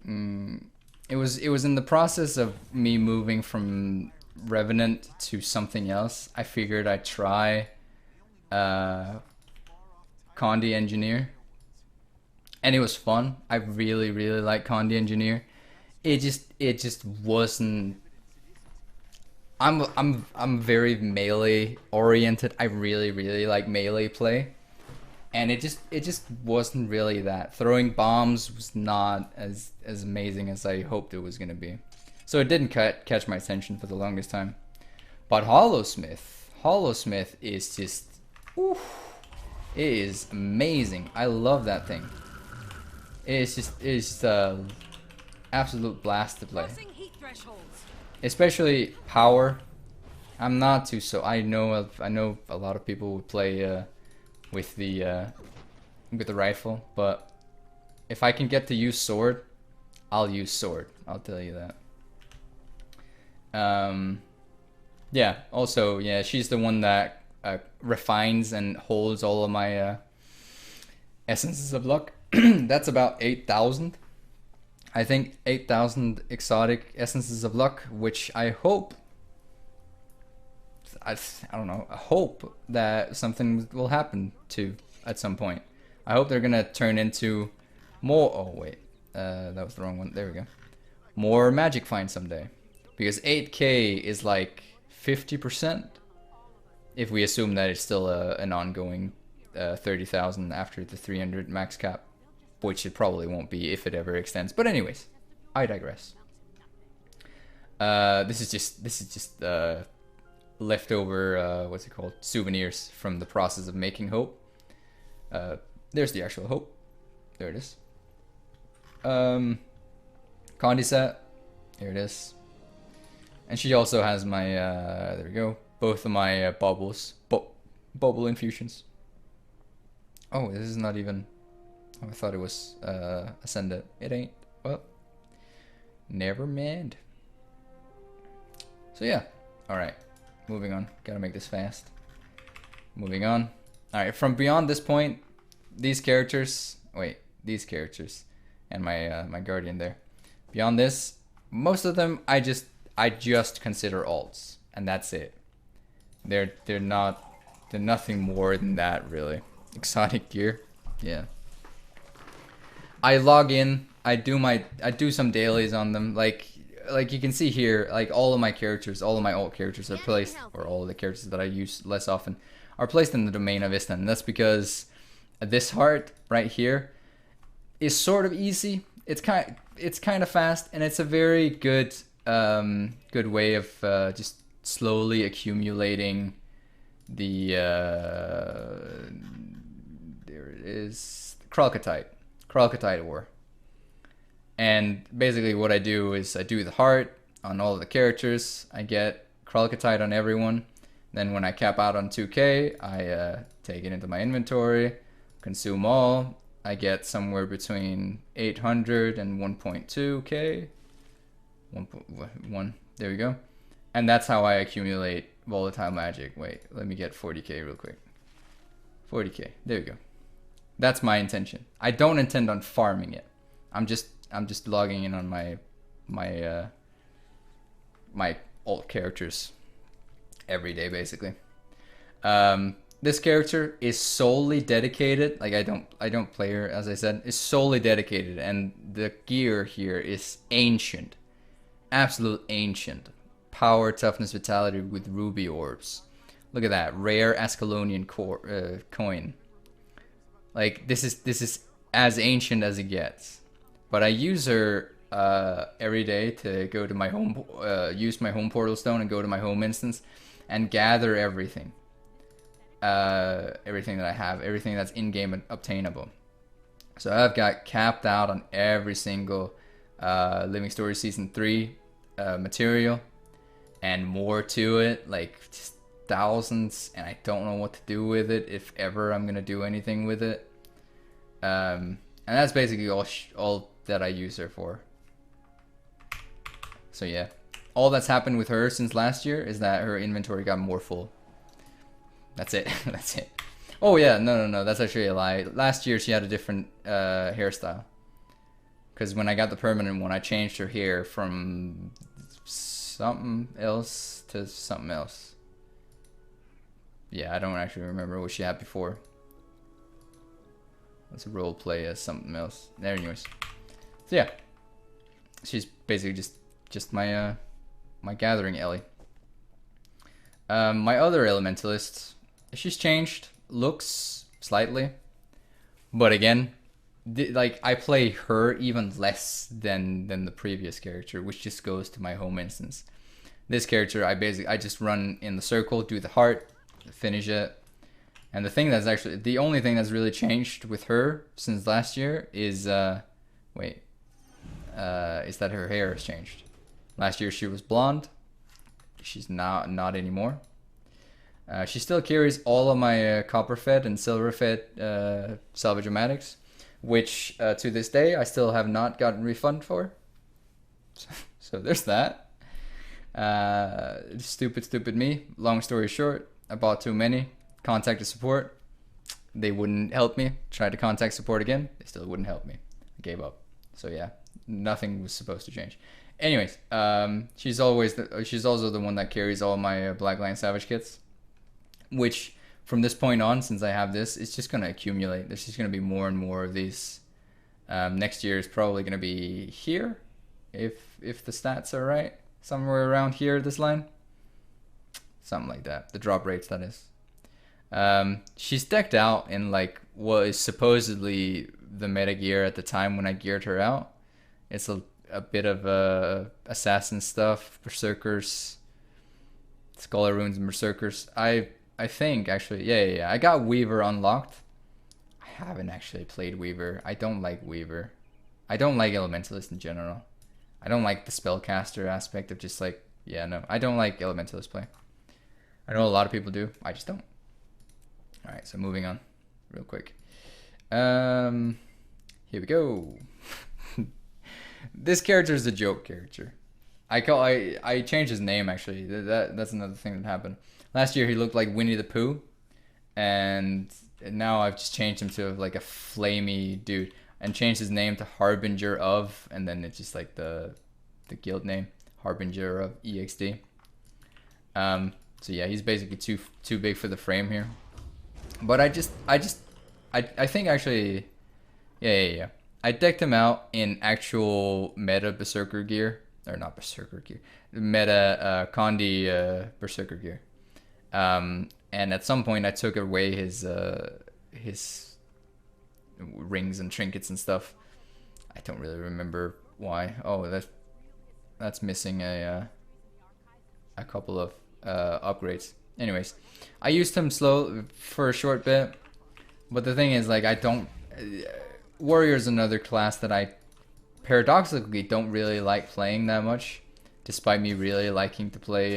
it was in the process of me moving from Revenant to something else. I figured I'd try Condi Engineer, and it was fun. I really like Condi Engineer. It just wasn't. I'm very melee oriented. I really like melee play, and it just wasn't really that. Throwing bombs was not as amazing as I hoped it was gonna be, so it didn't catch my attention for the longest time. But Hollowsmith is just, oof, it is amazing. I love that thing. It's just absolute blast to play. Especially power. I'm not too so. I know a lot of people would play with the rifle, but if I can get to use sword, I'll use sword. I'll tell you that. Yeah. Also, yeah, she's the one that refines and holds all of my essences of luck. That's about 8,000. I think 8,000 exotic essences of luck, which I hope, I don't know, I hope that something will happen to at some point. I hope they're gonna turn into more, oh wait, that was the wrong one, there we go. More magic finds someday. Because 8k is like 50%, if we assume that it's still an ongoing 30,000 after the 300 max cap. Which it probably won't be if it ever extends. But anyways, I digress. This is just leftover what's it called? Souvenirs from the process of making Hope. There's the actual Hope. There it is. Condi set. Here it is. And she also has my there we go. Both of my bubbles. Bubble infusions. Oh, this is not even. Oh, I thought it was Ascendant. It ain't. Well, never mind. So yeah. Alright. Moving on. Gotta make this fast. Moving on. Alright, from beyond this point, these characters... Wait, these characters. And my guardian there. Beyond this, most of them I just consider alts. And that's it. They're nothing more than that, really. Exotic gear. Yeah. I log in, I do some dailies on them, like like you can see here, like all of my characters, all of my alt characters are Getting placed, healthy. or all of the characters that I use less often, are placed in the domain of Istan. And that's because this heart right here is sort of easy. It's kind of fast, and it's a very good good way of just slowly accumulating the there it is, Kralkatite ore. And basically what I do is I do the heart on all of the characters. I get Kralkatite on everyone. Then when I cap out on 2k, I take it into my inventory, consume all. I get somewhere between 800 and 1.2k. 1, there we go. And that's how I accumulate volatile magic. Wait, let me get 40k real quick. 40k, there we go. That's my intention. I don't intend on farming it. I'm just logging in on my alt characters every day, basically. This character is solely dedicated. Like I don't play her, as I said. Is solely dedicated, and the gear here is ancient, absolute ancient. Power, toughness, vitality with ruby orbs. Look at that rare Ascalonian coin. Like this is as ancient as it gets. But I use her every day to go to my home, use my home portal stone and go to my home instance and gather everything. Everything that I have, everything that's in-game obtainable. So I've got capped out on every single Living Story Season 3 material and more to it, like just thousands, and I don't know what to do with it, if ever I'm gonna do anything with it. And that's basically all that I use her for. So yeah, all that's happened with her since last year is that her inventory got more full. That's it. That's it. Oh yeah, no, that's actually a lie. Last year she had a different hairstyle. Because when I got the permanent one, I changed her hair from something else to something else. Yeah, I don't actually remember what she had before. Let's role play as something else. There, anyways. So yeah, she's basically just my my gathering Ellie. My other elementalist, she's changed looks slightly, but again, like I play her even less than the previous character, which just goes to my home instance. This character, I just run in the circle, do the heart, finish it. And the only thing that's really changed with her since last year is is that her hair has changed. Last year she was blonde. She's not anymore. She still carries all of my copper-fed and silver-fed salvage-o-matics, which to this day I still have not gotten refund for. So there's that. Stupid me. Long story short, I bought too many. Contacted support. They wouldn't help me. Tried to contact support again. They still wouldn't help me. I gave up. So yeah, nothing was supposed to change. Anyways, she's also the one that carries all my Black Lion Savage kits, which from this point on, since I have this, it's just gonna accumulate. There's just gonna be more and more of these. Next year is probably gonna be here, if the stats are right, somewhere around here. This line, something like that. The drop rates, that is. She's decked out in like what is supposedly the meta gear at the time when I geared her out. It's a bit of assassin stuff, berserkers, scholar runes and berserkers. I think actually, yeah. I got Weaver unlocked. I haven't actually played Weaver. I don't like Weaver. I don't like Elementalist in general. I don't like the spellcaster aspect of just like, yeah, no. I don't like Elementalist play. I know a lot of people do. I just don't. Alright, so moving on real quick. Here we go. This character is a joke character. I changed his name actually. That's another thing that happened. Last year he looked like Winnie the Pooh, and now I've just changed him to like a flamey dude and changed his name to Harbinger of, and then it's just like the guild name, Harbinger of EXD. So yeah, he's basically too big for the frame here. But I think actually, yeah. I decked him out in actual meta berserker gear, or not berserker gear, meta Condi berserker gear. And at some point I took away his rings and trinkets and stuff. I don't really remember why. Oh, that's missing a couple of upgrades. Anyways, I used him slow for a short bit, but the thing is, like, I don't. Warrior is another class that I paradoxically don't really like playing that much, despite me really liking to play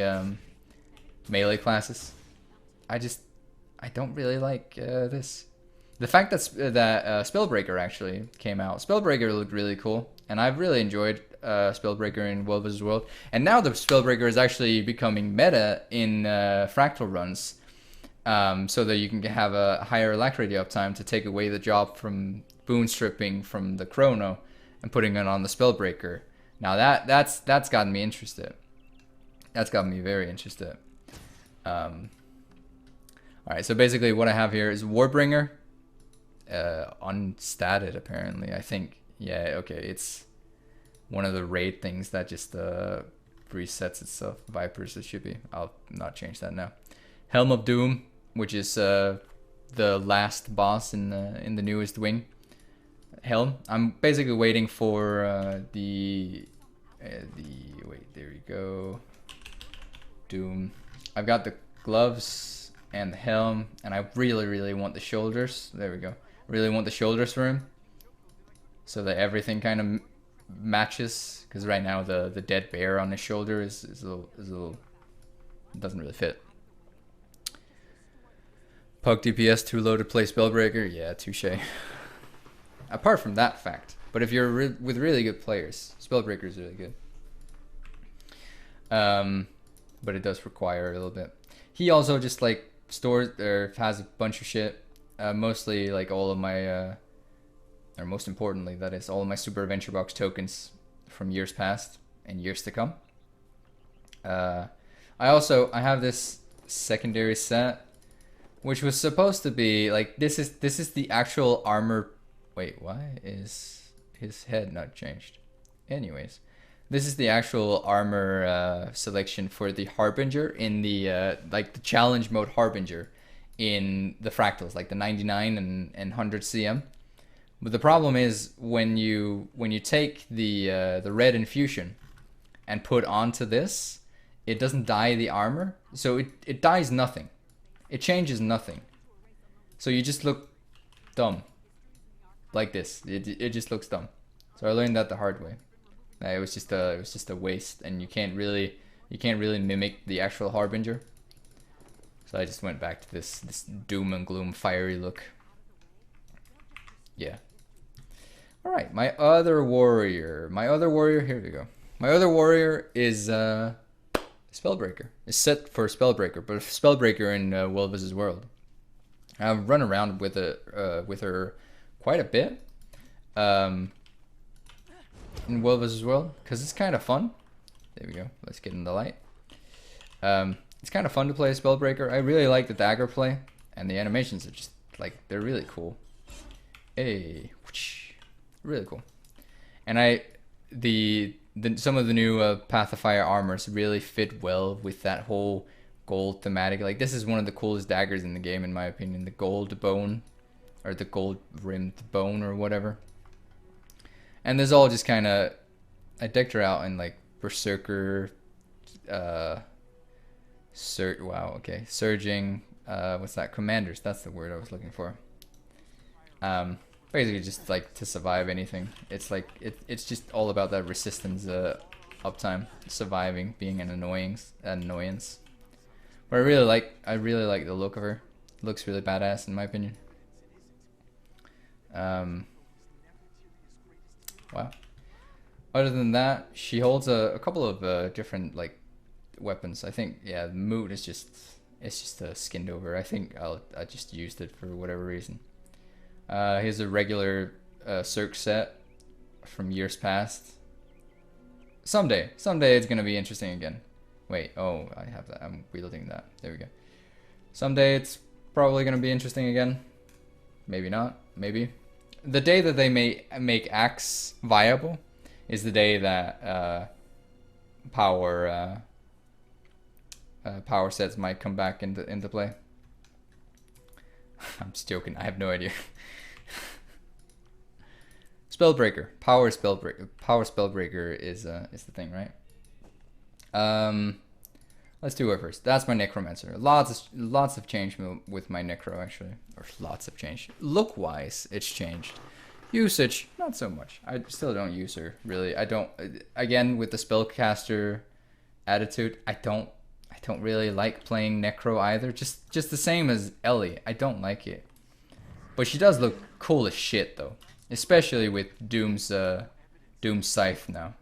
melee classes. I don't really like this. The fact that Spellbreaker actually came out. Spellbreaker looked really cool, and I've really enjoyed Spellbreaker in WvW World. And now the Spellbreaker is actually becoming meta in Fractal runs, so that you can have a higher alacrity uptime to take away the job from boon stripping from the Chrono and putting it on the Spellbreaker. Now that's gotten me interested. That's gotten me very interested. Alright, so basically what I have here is Warbringer. Unstatted apparently. I think, yeah, okay, it's one of the raid things that just resets itself. Vipers it should be. I'll not change that now. Helm of Doom, which is the last boss in the newest wing. Helm. I'm basically waiting for the wait, there we go. Doom. I've got the gloves and the helm, and I really want the shoulders. There we go. Really want the shoulders for him, so that everything kind of matches. Because right now the dead bear on his shoulder is a little doesn't really fit. Pug DPS too low to play Spellbreaker. Yeah, touche. Apart from that fact, but if you're with really good players, Spellbreaker is really good. But it does require a little bit. He also just like stores or has a bunch of shit. Mostly like all of my, or most importantly, that is all of my Super Adventure Box tokens from years past and years to come. I have this secondary set, which was supposed to be like this is the actual armor. Wait, why is his head not changed? Anyways, this is the actual armor selection for the Harbinger in the like the challenge mode Harbinger in the Fractals, like the 99 and 100 CM. But the problem is when you take the red infusion and put onto this, it doesn't dye the armor, so it dyes nothing. It changes nothing. So you just look dumb. Like this. It just looks dumb. So I learned that the hard way. It was just a waste, and you can't really mimic the actual Harbinger. So I just went back to this doom and gloom fiery look. Yeah. Alright, my other warrior, here we go. My other warrior is Spellbreaker. It's set for Spellbreaker, but Spellbreaker in WvW World. I've run around with her quite a bit in WvW World, because it's kind of fun. There we go. Let's get in the light. It's kind of fun to play a Spellbreaker. I really like the dagger play, and the animations are just like, they're really cool. Hey, really cool. And some of the new Path of Fire armors really fit well with that whole gold thematic. Like, this is one of the coolest daggers in the game, in my opinion. The gold bone, or the gold rimmed bone, or whatever. And this all just kind of, I decked her out in like berserker, surging, what's that? Commanders. That's the word I was looking for. Basically just like to survive anything. It's like it's just all about that resistance, uptime, surviving, being an annoyance. But I really like the look of her. It looks really badass in my opinion. Wow. Other than that, she holds a couple of different like weapons. I think, yeah, the mood is just skinned over. I think I just used it for whatever reason. Here's a regular Cirque set from years past. Someday it's gonna be interesting again. Wait, oh, I have that. I'm wielding that. There we go. Someday it's probably gonna be interesting again. Maybe not. Maybe. The day that they make Axe viable is the day that power sets might come back into play. I'm just joking. I have no idea. Spellbreaker, power spellbreaker is the thing, right? Let's do it first. That's my Necromancer. Lots of change with my Necro actually, or lots of change. Look wise, it's changed. Usage, not so much. I still don't use her really. I don't. Again, with the spellcaster attitude, I don't really like playing Necro either. Just the same as Ellie. I don't like it. But she does look cool as shit though, especially with Doom's scythe now.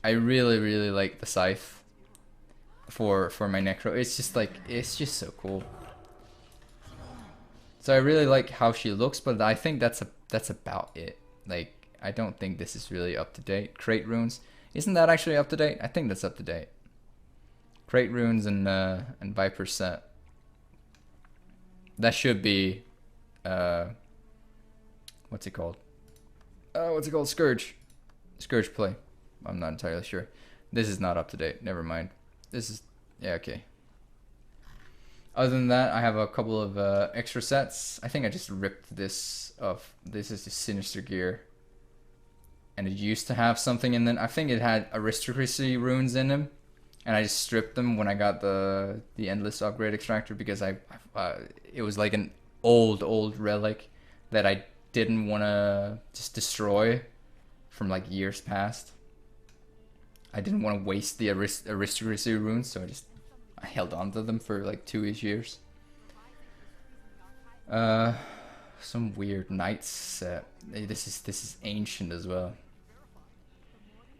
I really like the scythe for my Necro. It's just so cool. So I really like how she looks, but I think that's about it. Like, I don't think this is really up to date. Crate runes, isn't that actually up to date? I think that's up to date. Crate runes and Viper set. That should be what's it called? Scourge play. I'm not entirely sure. This is not up to date. Never mind. This is, yeah, okay. Other than that, I have a couple of extra sets. I think I just ripped this off. This is the Sinister Gear. And it used to have something in it. I think it had Aristocracy runes in them. And I just stripped them when I got the Endless Upgrade Extractor because it was like an old relic that I didn't want to just destroy from like years past. I didn't want to waste the Aristocracy runes, so I held on to them for like 2-ish years. Some weird knights set. This is ancient as well.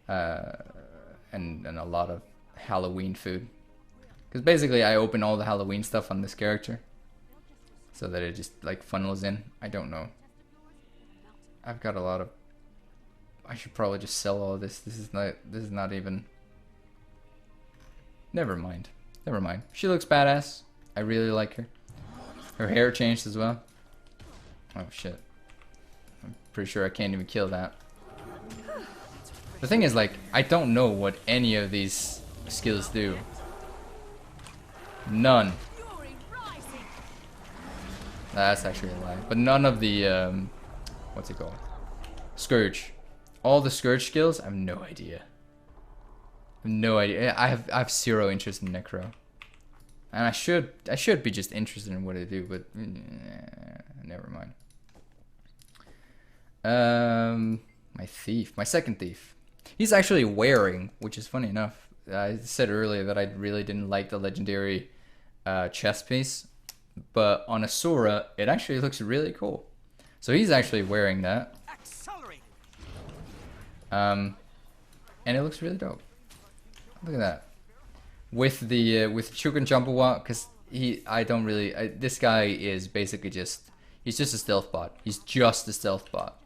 And a lot of Halloween food. Because basically I open all the Halloween stuff on this character, so that it just like funnels in. I don't know. I've got a lot of. I should probably just sell all of this. This is not even. Never mind. She looks badass. I really like her. Her hair changed as well. Oh shit. I'm pretty sure I can't even kill that. The thing is, like, I don't know what any of these skills do. None. That's actually a lie. But none of the, what's it called? Scourge. All the Scourge skills, I have no idea. I have zero interest in Necro. And I should be just interested in what they do, but never mind. My second thief. He's actually wearing, which is funny enough. I said earlier that I really didn't like the legendary chest piece, but on Asura it actually looks really cool. So he's actually wearing that. And it looks really dope. Look at that. With the with Chukan Champawa, because this guy is basically he's just a stealth bot. He's just a stealth bot.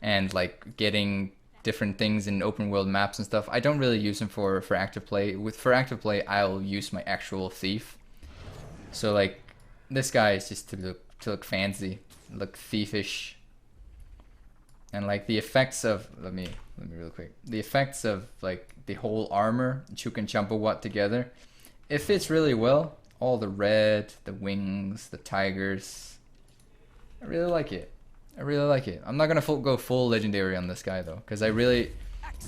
And like getting different things in open world maps and stuff. I don't really use him for active play. For active play, I'll use my actual thief. So like this guy is just to look fancy, look thiefish. And like the effects of let me real quick. The effects of like the whole armor, Chuk and Champawat together, it fits really well. All the red, the wings, the tigers. I really like it. I'm not gonna go full legendary on this guy though, because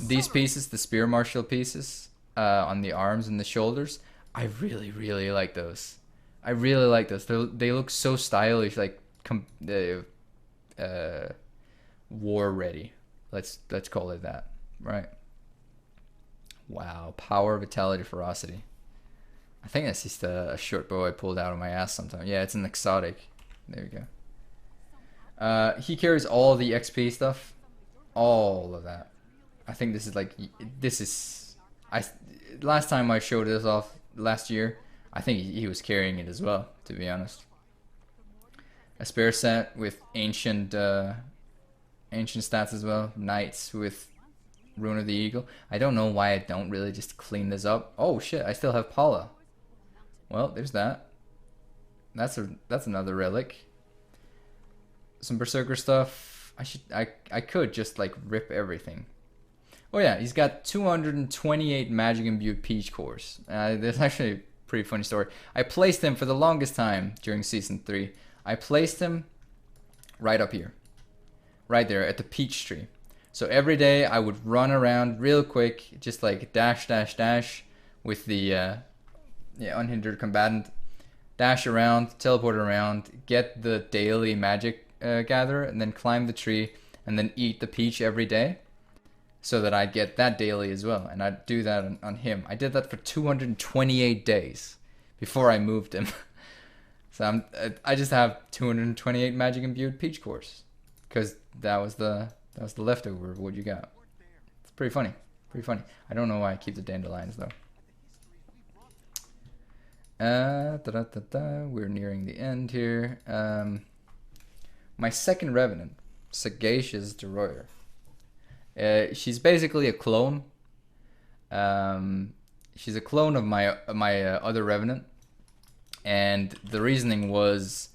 these pieces, the spear marshal pieces, on the arms and the shoulders, I really like those. I really like those. They look so stylish, like war ready. Let's call it that, right? Wow, power, vitality, ferocity. I think that's just a short bow I pulled out of my ass sometime. Yeah, it's an exotic. There we go. He carries all the XP stuff, all of that. I think this is last time I showed this off last year, I think he was carrying it as well, to be honest. A spare set with ancient stats as well. Knights with Rune of the Eagle. I don't know why I don't really just clean this up. Oh shit, I still have Paula. Well, there's that. That's another relic. Some Berserker stuff. I could just like rip everything. Oh yeah, he's got 228 magic imbued peach cores. There's actually a pretty funny story. I placed him for the longest time during season 3. I placed him right up here. Right there at the peach tree. So every day I would run around real quick, just like dash, dash, dash with the unhindered combatant. Dash around, teleport around, get the daily magic gatherer, and then climb the tree, and then eat the peach every day, so that I'd get that daily as well. And I'd do that on him. I did that for 228 days before I moved him. So I just have 228 magic imbued peach cores, because that was the leftover of what you got. It's pretty funny. Pretty funny. I don't know why I keep the dandelions though. We're nearing the end here. My second Revenant, Sagacious Deroir. She's basically a clone. She's a clone of my other Revenant, and the reasoning was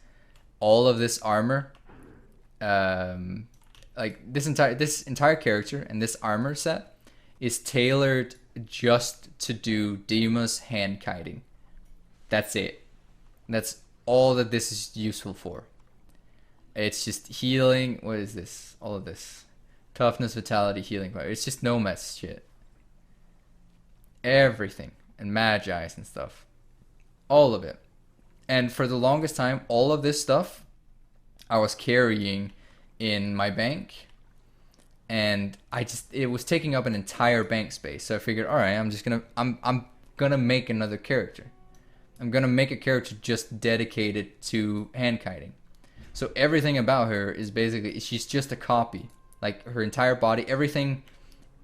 all of this armor, like this entire character and this armor set is tailored just to do Deimos hand kiting. That's it. That's all that this is useful for. It's just healing. What is this? All of this. Toughness, vitality, healing power. It's just no mess shit. Everything. And Magi's and stuff. All of it. And for the longest time, all of this stuff I was carrying in my bank. And it was taking up an entire bank space. So I figured, alright, I'm gonna make another character. I'm gonna make a character just dedicated to hand kiting. So everything about her is basically, she's just a copy. Like her entire body, everything,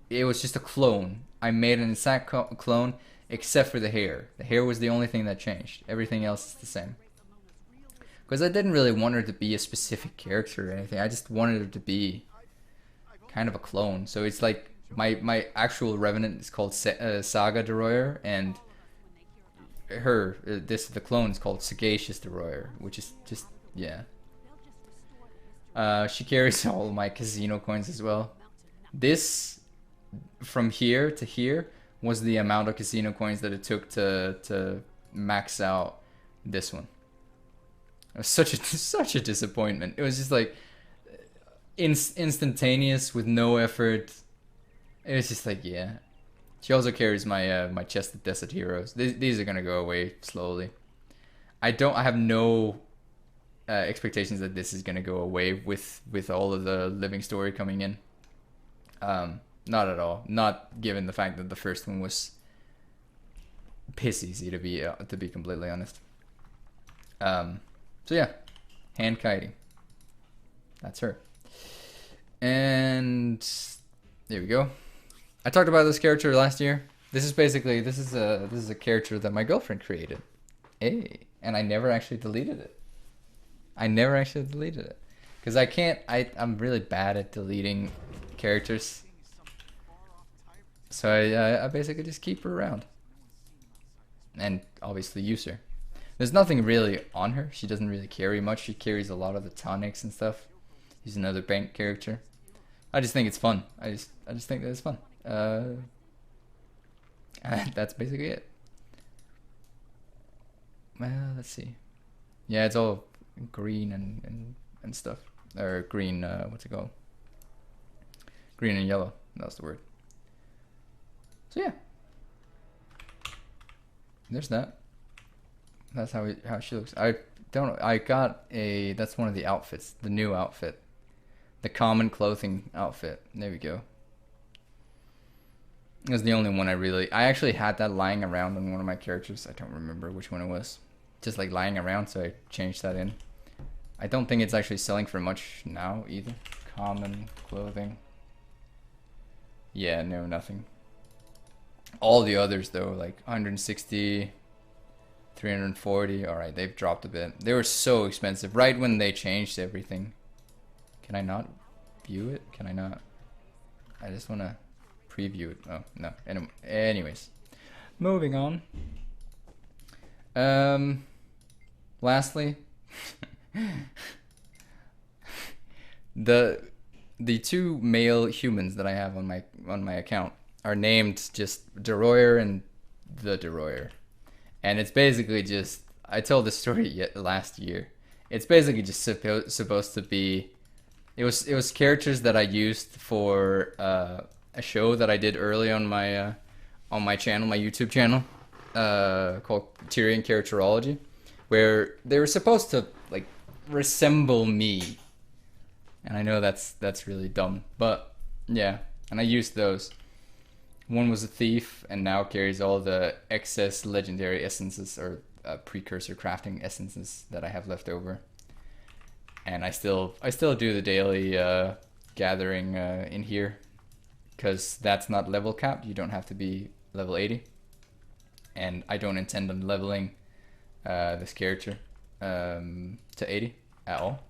it was just a clone. I made an exact clone except for the hair. The hair was the only thing that changed. Everything else is the same. Because I didn't really want her to be a specific character or anything. I just wanted her to be kind of a clone. So it's like my actual Revenant is called Saga Deroir, and the clone is called Sagacious Deroir, which is just, yeah. She carries all my casino coins as well. This, from here to here, was the amount of casino coins that it took to max out this one. It was such a disappointment. It was just like instantaneous with no effort. It was just like, yeah. She also carries my my chest of Desert Heroes. These are gonna go away slowly. I have no expectations that this is gonna go away with all of the living story coming in. Not at all. Not given the fact that the first one was piss easy to be completely honest. So yeah, hand kiting. That's her. And there we go. I talked about this character last year. This is a character that my girlfriend created. Hey, and I never actually deleted it. Because I'm really bad at deleting characters. So I basically just keep her around. And obviously use her. There's nothing really on her. She doesn't really carry much. She carries a lot of the tonics and stuff. She's another bank character. I just think it's fun. I just think that it's fun. That's basically it. Well, let's see. Yeah, it's all green and stuff. Or green, what's it called? Green and yellow. That's the word. So yeah. There's that. That's how she looks. I got that's one of the outfits. The new outfit. The common clothing outfit. There we go. It was the only one I actually had that lying around on one of my characters. I don't remember which one it was. Just like lying around, so I changed that in. I don't think it's actually selling for much now either. Common clothing. Yeah, no, nothing. All the others though, like 160, 340. Alright, they've dropped a bit. They were so expensive right when they changed everything. Can I not view it? Can I not? I just want to preview it. Oh, no. Anyways. Moving on. Lastly, the two male humans that I have on my account are named just Deroir and the Deroir, and it's basically just, I told this story last year. It's basically just supposed to be. It was characters that I used for a show that I did early on my channel, my YouTube channel, called Tyrion Characterology, where they were supposed to like resemble me. And I know that's really dumb, but yeah. And I used those. One was a thief, and now carries all the excess legendary essences or precursor crafting essences that I have left over. And I still do the daily gathering in here, because that's not level capped. You don't have to be level 80, and I don't intend on leveling this character to 80 at all.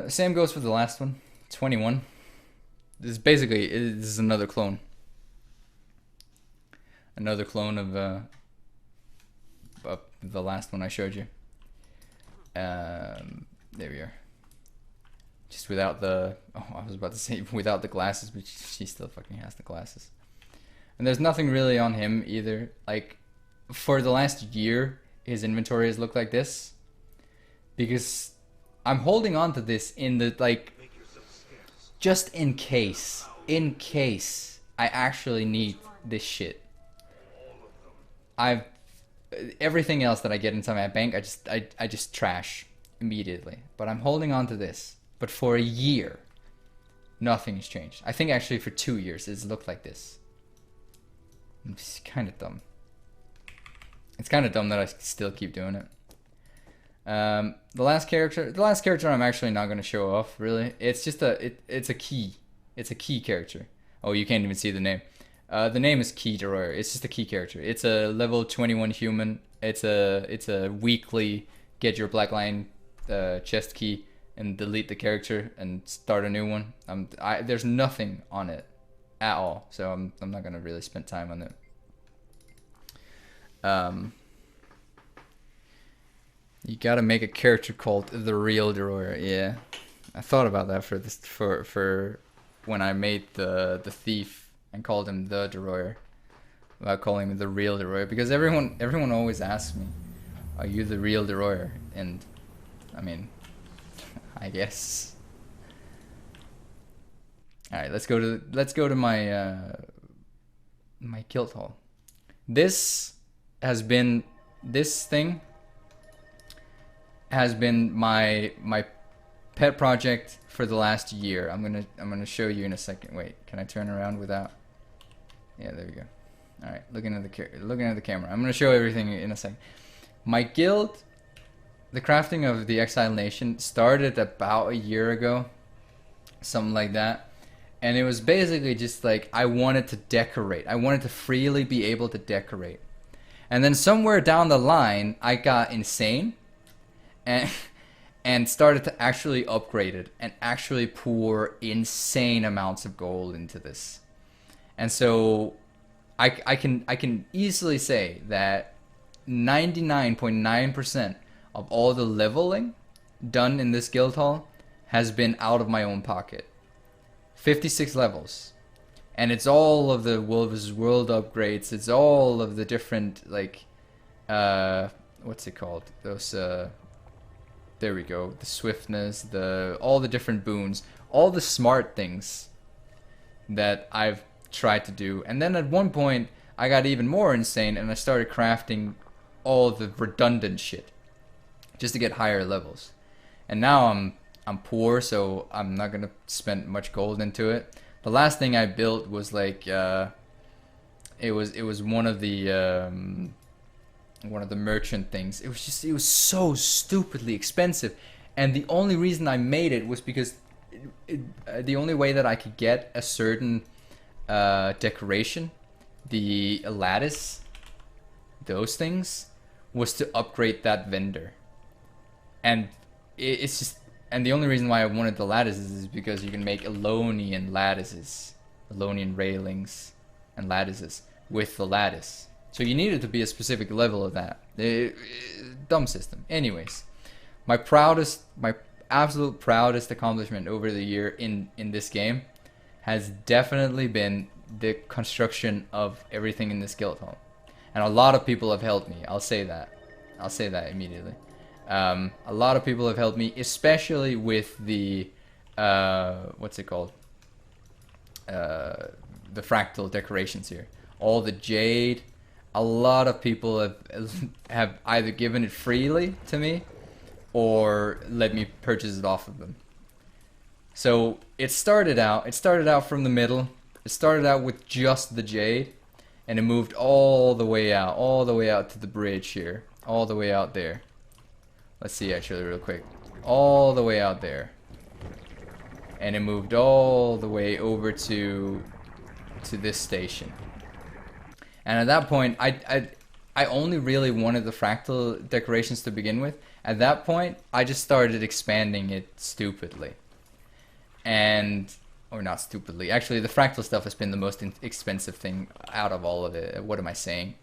Same goes for the last one, 21. This is another clone. Another clone of the last one I showed you. There we are. Just without the, I was about to say without the glasses, but she still fucking has the glasses. And there's nothing really on him either. Like, for the last year, his inventory has looked like this, because I'm holding on to this in the, like, just in case I actually need this shit. Everything else that I get inside my bank, I just trash immediately. But I'm holding on to this. But for a year, nothing has changed. I think actually for 2 years it's looked like this. It's kind of dumb. It's kind of dumb that I still keep doing it. The last character I'm actually not going to show off, really. It's just it's a key. It's a key character. Oh, you can't even see the name. The name is Key Deroir. It's just a key character. It's a level 21 human. It's a weekly get your black line chest key and delete the character and start a new one. There's nothing on it at all, so I'm not gonna really spend time on it. You gotta make a character called the real Deroir. Yeah, I thought about that for when I made the thief and called him the Deroir, without calling him the real Deroir, because everyone always asks me, "Are you the real Deroir?" And I mean, I guess. All right, let's go to my my guild hall. This thing has been my pet project for the last year. I'm gonna show you in a second. Wait, can I turn around without? Yeah, there we go. All right, looking at the camera. I'm gonna show everything in a second. My guild, the crafting of the Exile Nation, started about a year ago, something like that. And it was basically just like, I wanted to decorate. I wanted to freely be able to decorate. And then somewhere down the line, I got insane and started to actually upgrade it and actually pour insane amounts of gold into this. And so I can easily say that 99.9% of all the leveling done in this guild hall has been out of my own pocket. 56 levels. And it's all of the Wolves World upgrades. It's all of the different, like, what's it called? Those, there we go. The swiftness, all the different boons, all the smart things that I've tried to do. And then at one point, I got even more insane and I started crafting all the redundant shit just to get higher levels. And now I'm poor, so I'm not gonna spend much gold into it. The last thing I built was like it was one of the merchant things. It was so stupidly expensive, and the only reason I made it was because the only way that I could get a certain decoration, the lattice, those things, was to upgrade that vendor. And it's just, and the only reason why I wanted the lattices is because you can make Elonian lattices, Elonian railings and lattices with the lattice. So you needed to be a specific level of that. Dumb system. Anyways, my absolute proudest accomplishment over the year in this game has definitely been the construction of everything in this guild hall. And a lot of people have helped me. I'll say that immediately. A lot of people have helped me, especially with the what's it called? The fractal decorations here. All the jade. A lot of people have either given it freely to me or let me purchase it off of them. So it started out from the middle. It started out with just the jade, and it moved all the way out to the bridge here, all the way out there. Let's see actually real quick. All the way out there. And it moved all the way over to this station. And at that point, I only really wanted the fractal decorations to begin with. At that point, I just started expanding it stupidly. Or not stupidly. Actually, the fractal stuff has been the most expensive thing out of all of it. What am I saying?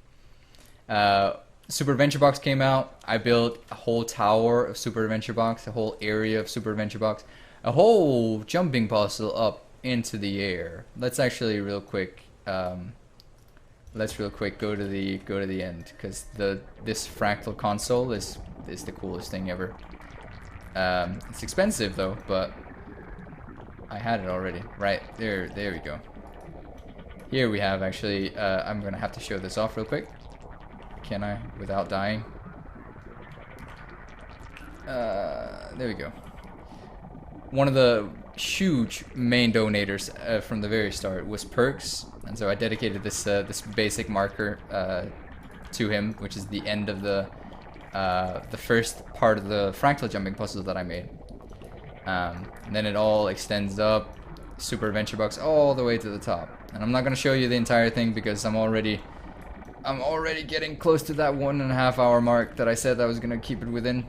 Super Adventure Box came out. I built a whole tower of Super Adventure Box, a whole area of Super Adventure Box, a whole jumping puzzle up into the air. Let's actually real quick. Let's real quick go to the end, because this fractal console is the coolest thing ever. It's expensive though, but I had it already. Right there we go. Here we have actually. I'm gonna have to show this off real quick. Can I without dying? There we go. One of the huge main donators from the very start was Perks, and so I dedicated this this basic marker to him, which is the end of the first part of the fractal jumping puzzle that I made. And then it all extends up, Super Adventure Box all the way to the top. And I'm not gonna show you the entire thing because I'm already getting close to that 1.5 hour mark that I said I was gonna keep it within.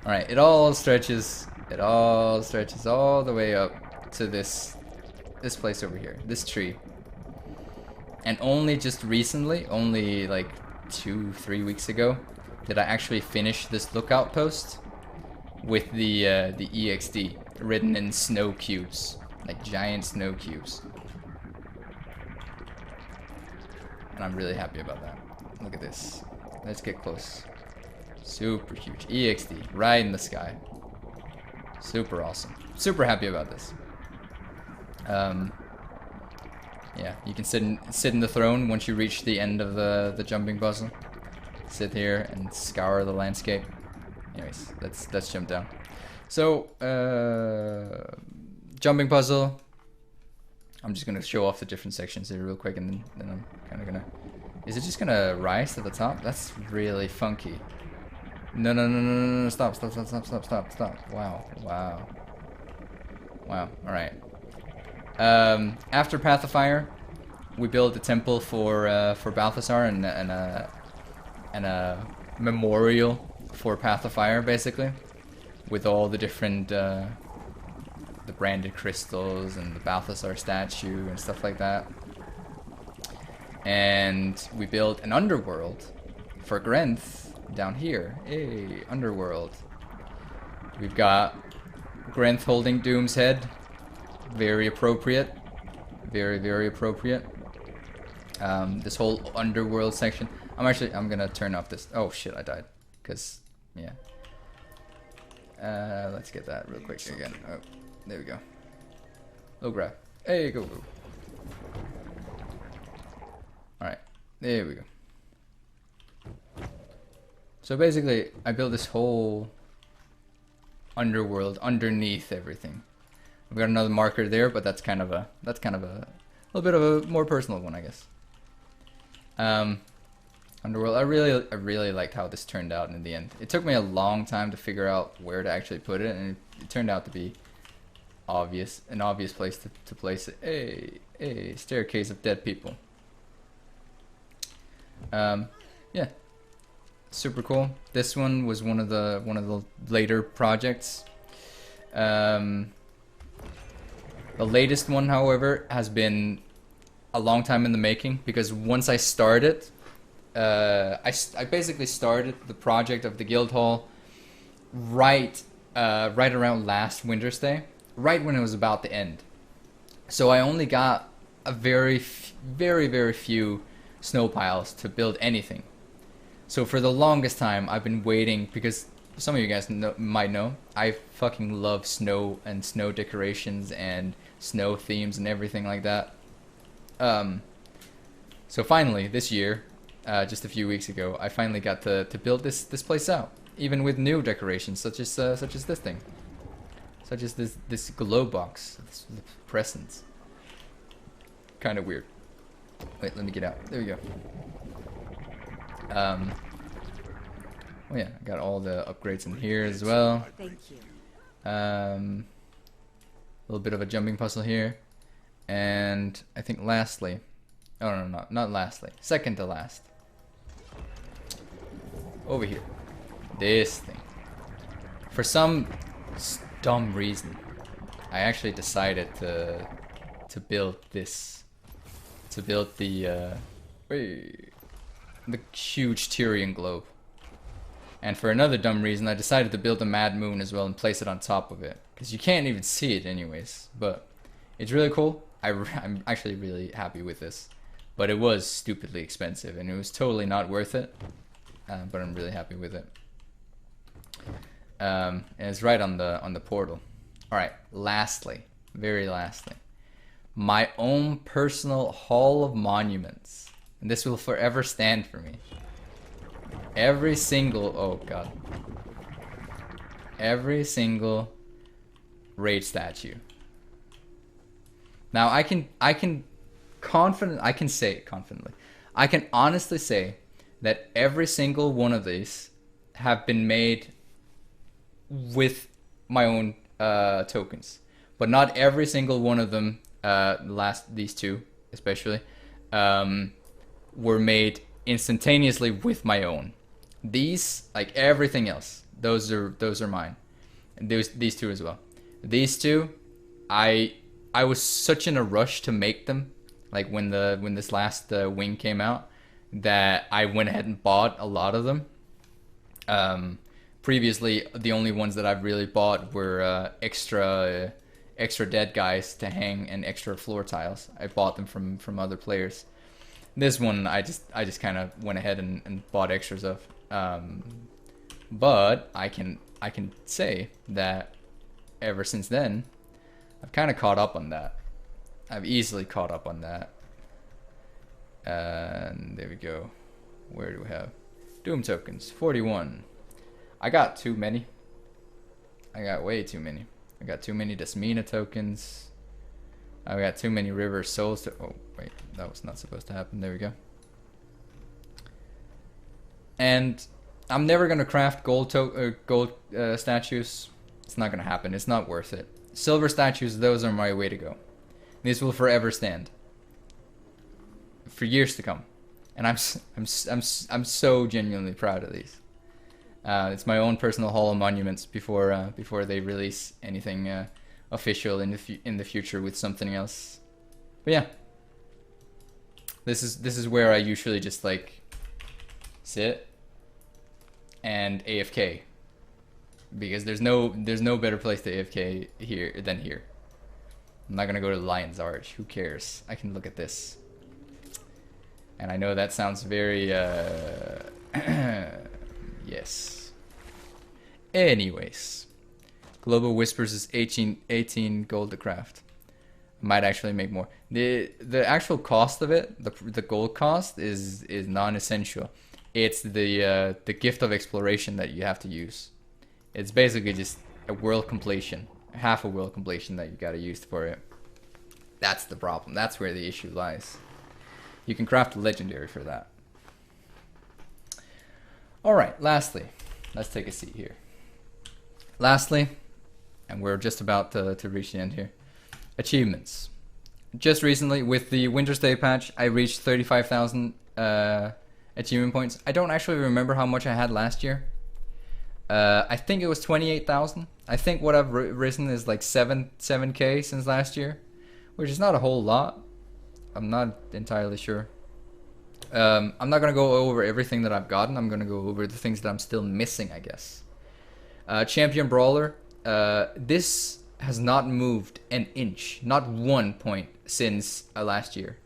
Alright, it all stretches all the way up to this place over here, this tree. And only just recently, only like 2-3 weeks ago, did I actually finish this lookout post with the EXD written in snow cubes, like giant snow cubes. And I'm really happy about that. Look at this. Let's get close. Super huge. EXD. Right in the sky. Super awesome. Super happy about this. Yeah, you can sit in the throne once you reach the end of the jumping puzzle. Sit here and scour the landscape. Anyways, let's jump down. So, jumping puzzle. I'm just gonna show off the different sections here real quick, and then I'm kind of gonna. Is it just gonna rise to the top? That's really funky. No, stop. Wow. Alright. After Path of Fire, we built a temple for Balthasar and a memorial for Path of Fire, basically, with all the different the branded crystals and the Balthasar statue and stuff like that. And we built an underworld for Grenth down here. Hey, underworld. We've got Grenth holding Doom's head. Very appropriate. Very appropriate. This whole underworld section. I'm gonna turn off this. Oh shit, I died. Cause yeah. Let's get that real quick again. Oh, there we go. Low grab. Hey, go. Alright, there we go. So basically, I built this whole underworld underneath everything. I've got another marker there, but that's kind of a little bit of a more personal one, I guess. Underworld. I really liked how this turned out in the end. It took me a long time to figure out where to actually put it, and it turned out to be an obvious place to place it. A staircase of dead people. Yeah, super cool. This one was one of the later projects. The latest one, however, has been a long time in the making, because once I started, I basically started the project of the guild hall right around last Winter's Day, right when it was about to end. So I only got a very few snow piles to build anything. So for the longest time, I've been waiting, because some of you guys might know, I fucking love snow and snow decorations and snow themes and everything like that. So finally, this year, just a few weeks ago, I finally got to build this place out, even with new decorations such as this thing, such as this glow box, this presents. Kind of weird. Wait, let me get out. There we go. Oh yeah, I got all the upgrades in here as well. Thank you. A little bit of a jumping puzzle here, and I think lastly, oh no, not lastly, second to last, over here, this thing. For some dumb reason, I actually decided to build this, to build the huge Tyrian globe. And for another dumb reason, I decided to build a mad moon as well and place it on top of it, because you can't even see it anyways. But it's really cool. I'm actually really happy with this, but it was stupidly expensive and it was totally not worth it. But I'm really happy with it. And it's right on the portal. All right. Lastly, very lastly, my own personal Hall of Monuments, and this will forever stand for me. Every single, oh god, every single raid statue. Now I can say it confidently. I can honestly say that every single one of these have been made with my own tokens, but not every single one of them. These two especially, were made instantaneously with my own. These, like everything else, those are mine. And these two as well. These two, I was such in a rush to make them, like when this last wing came out, that I went ahead and bought a lot of them. Previously, the only ones that I've really bought were extra dead guys to hang and extra floor tiles. I bought them from other players. This one I just kind of went ahead and bought extras of. But I can say that ever since then, I've kind of caught up on that. I've easily caught up on that. And there we go. Where do we have? Doom tokens, 41. I got too many. I got way too many. I got too many Desmina tokens. I got too many River Souls. Oh wait, that was not supposed to happen. There we go. And I'm never gonna craft gold statues. It's not gonna happen. It's not worth it. Silver statues, those are my way to go. These will forever stand for years to come, and I'm so genuinely proud of these. It's my own personal Hall of Monuments before they release anything official in the future with something else. But yeah, this is where I usually just like sit and AFK, because there's no better place to AFK here than here. I'm not gonna go to the Lion's Arch. Who cares? I can look at this. And I know that sounds very yes. Anyways, Global Whispers is 18 gold to craft. Might actually make more. The actual cost of it, the gold cost is non-essential. It's the gift of exploration that you have to use. It's basically just a world completion, half a world completion that you gotta use for it. That's the problem. That's where the issue lies. You can craft a legendary for that. Alright, lastly, let's take a seat here. Lastly, and we're just about to reach the end here, achievements. Just recently, with the Winter's Day patch, I reached 35,000 achievement points. I don't actually remember how much I had last year. I think it was 28,000. I think what I've risen is like 7k since last year, which is not a whole lot. I'm not entirely sure. I'm not gonna go over everything that I've gotten. I'm gonna go over the things that I'm still missing, I guess. Champion Brawler. This has not moved an inch, not 1 point since last year.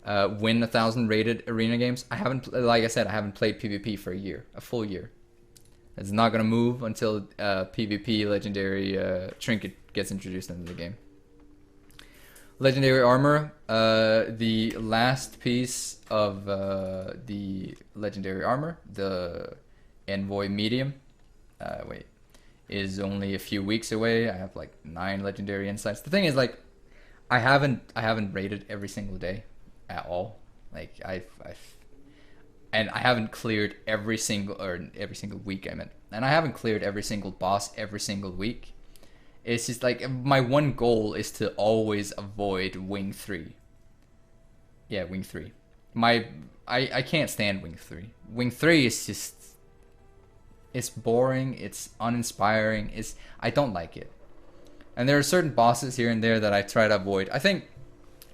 Win 1,000 rated arena games. I haven't, like I said, I haven't played PvP for a year, a full year. It's not gonna move until PvP legendary trinket gets introduced into the game. Legendary armor. The last piece of the legendary armor, the Envoy medium. Wait, is only a few weeks away. I have like 9 legendary insights. The thing is, like, I haven't raided every single day at all. Like and I haven't cleared every single week, I meant. And I haven't cleared every single boss every single week. It's just like my one goal is to always avoid Wing 3. Yeah, Wing 3. I can't stand Wing 3. Wing 3 is just, it's boring, it's uninspiring, I don't like it. And there are certain bosses here and there that I try to avoid. I think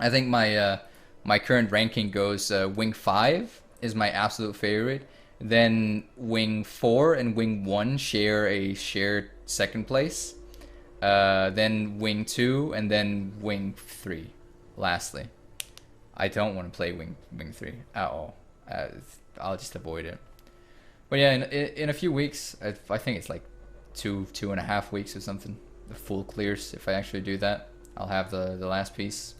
my my current ranking goes Wing 5 is my absolute favorite. Then Wing 4 and Wing 1 share a shared second place. Then Wing 2 and then Wing 3 lastly. I don't want to play Wing 3 at all. I'll just avoid it. But yeah, in a few weeks, I think it's like 2.5 weeks or something, the full clears. If I actually do that, I'll have the last piece,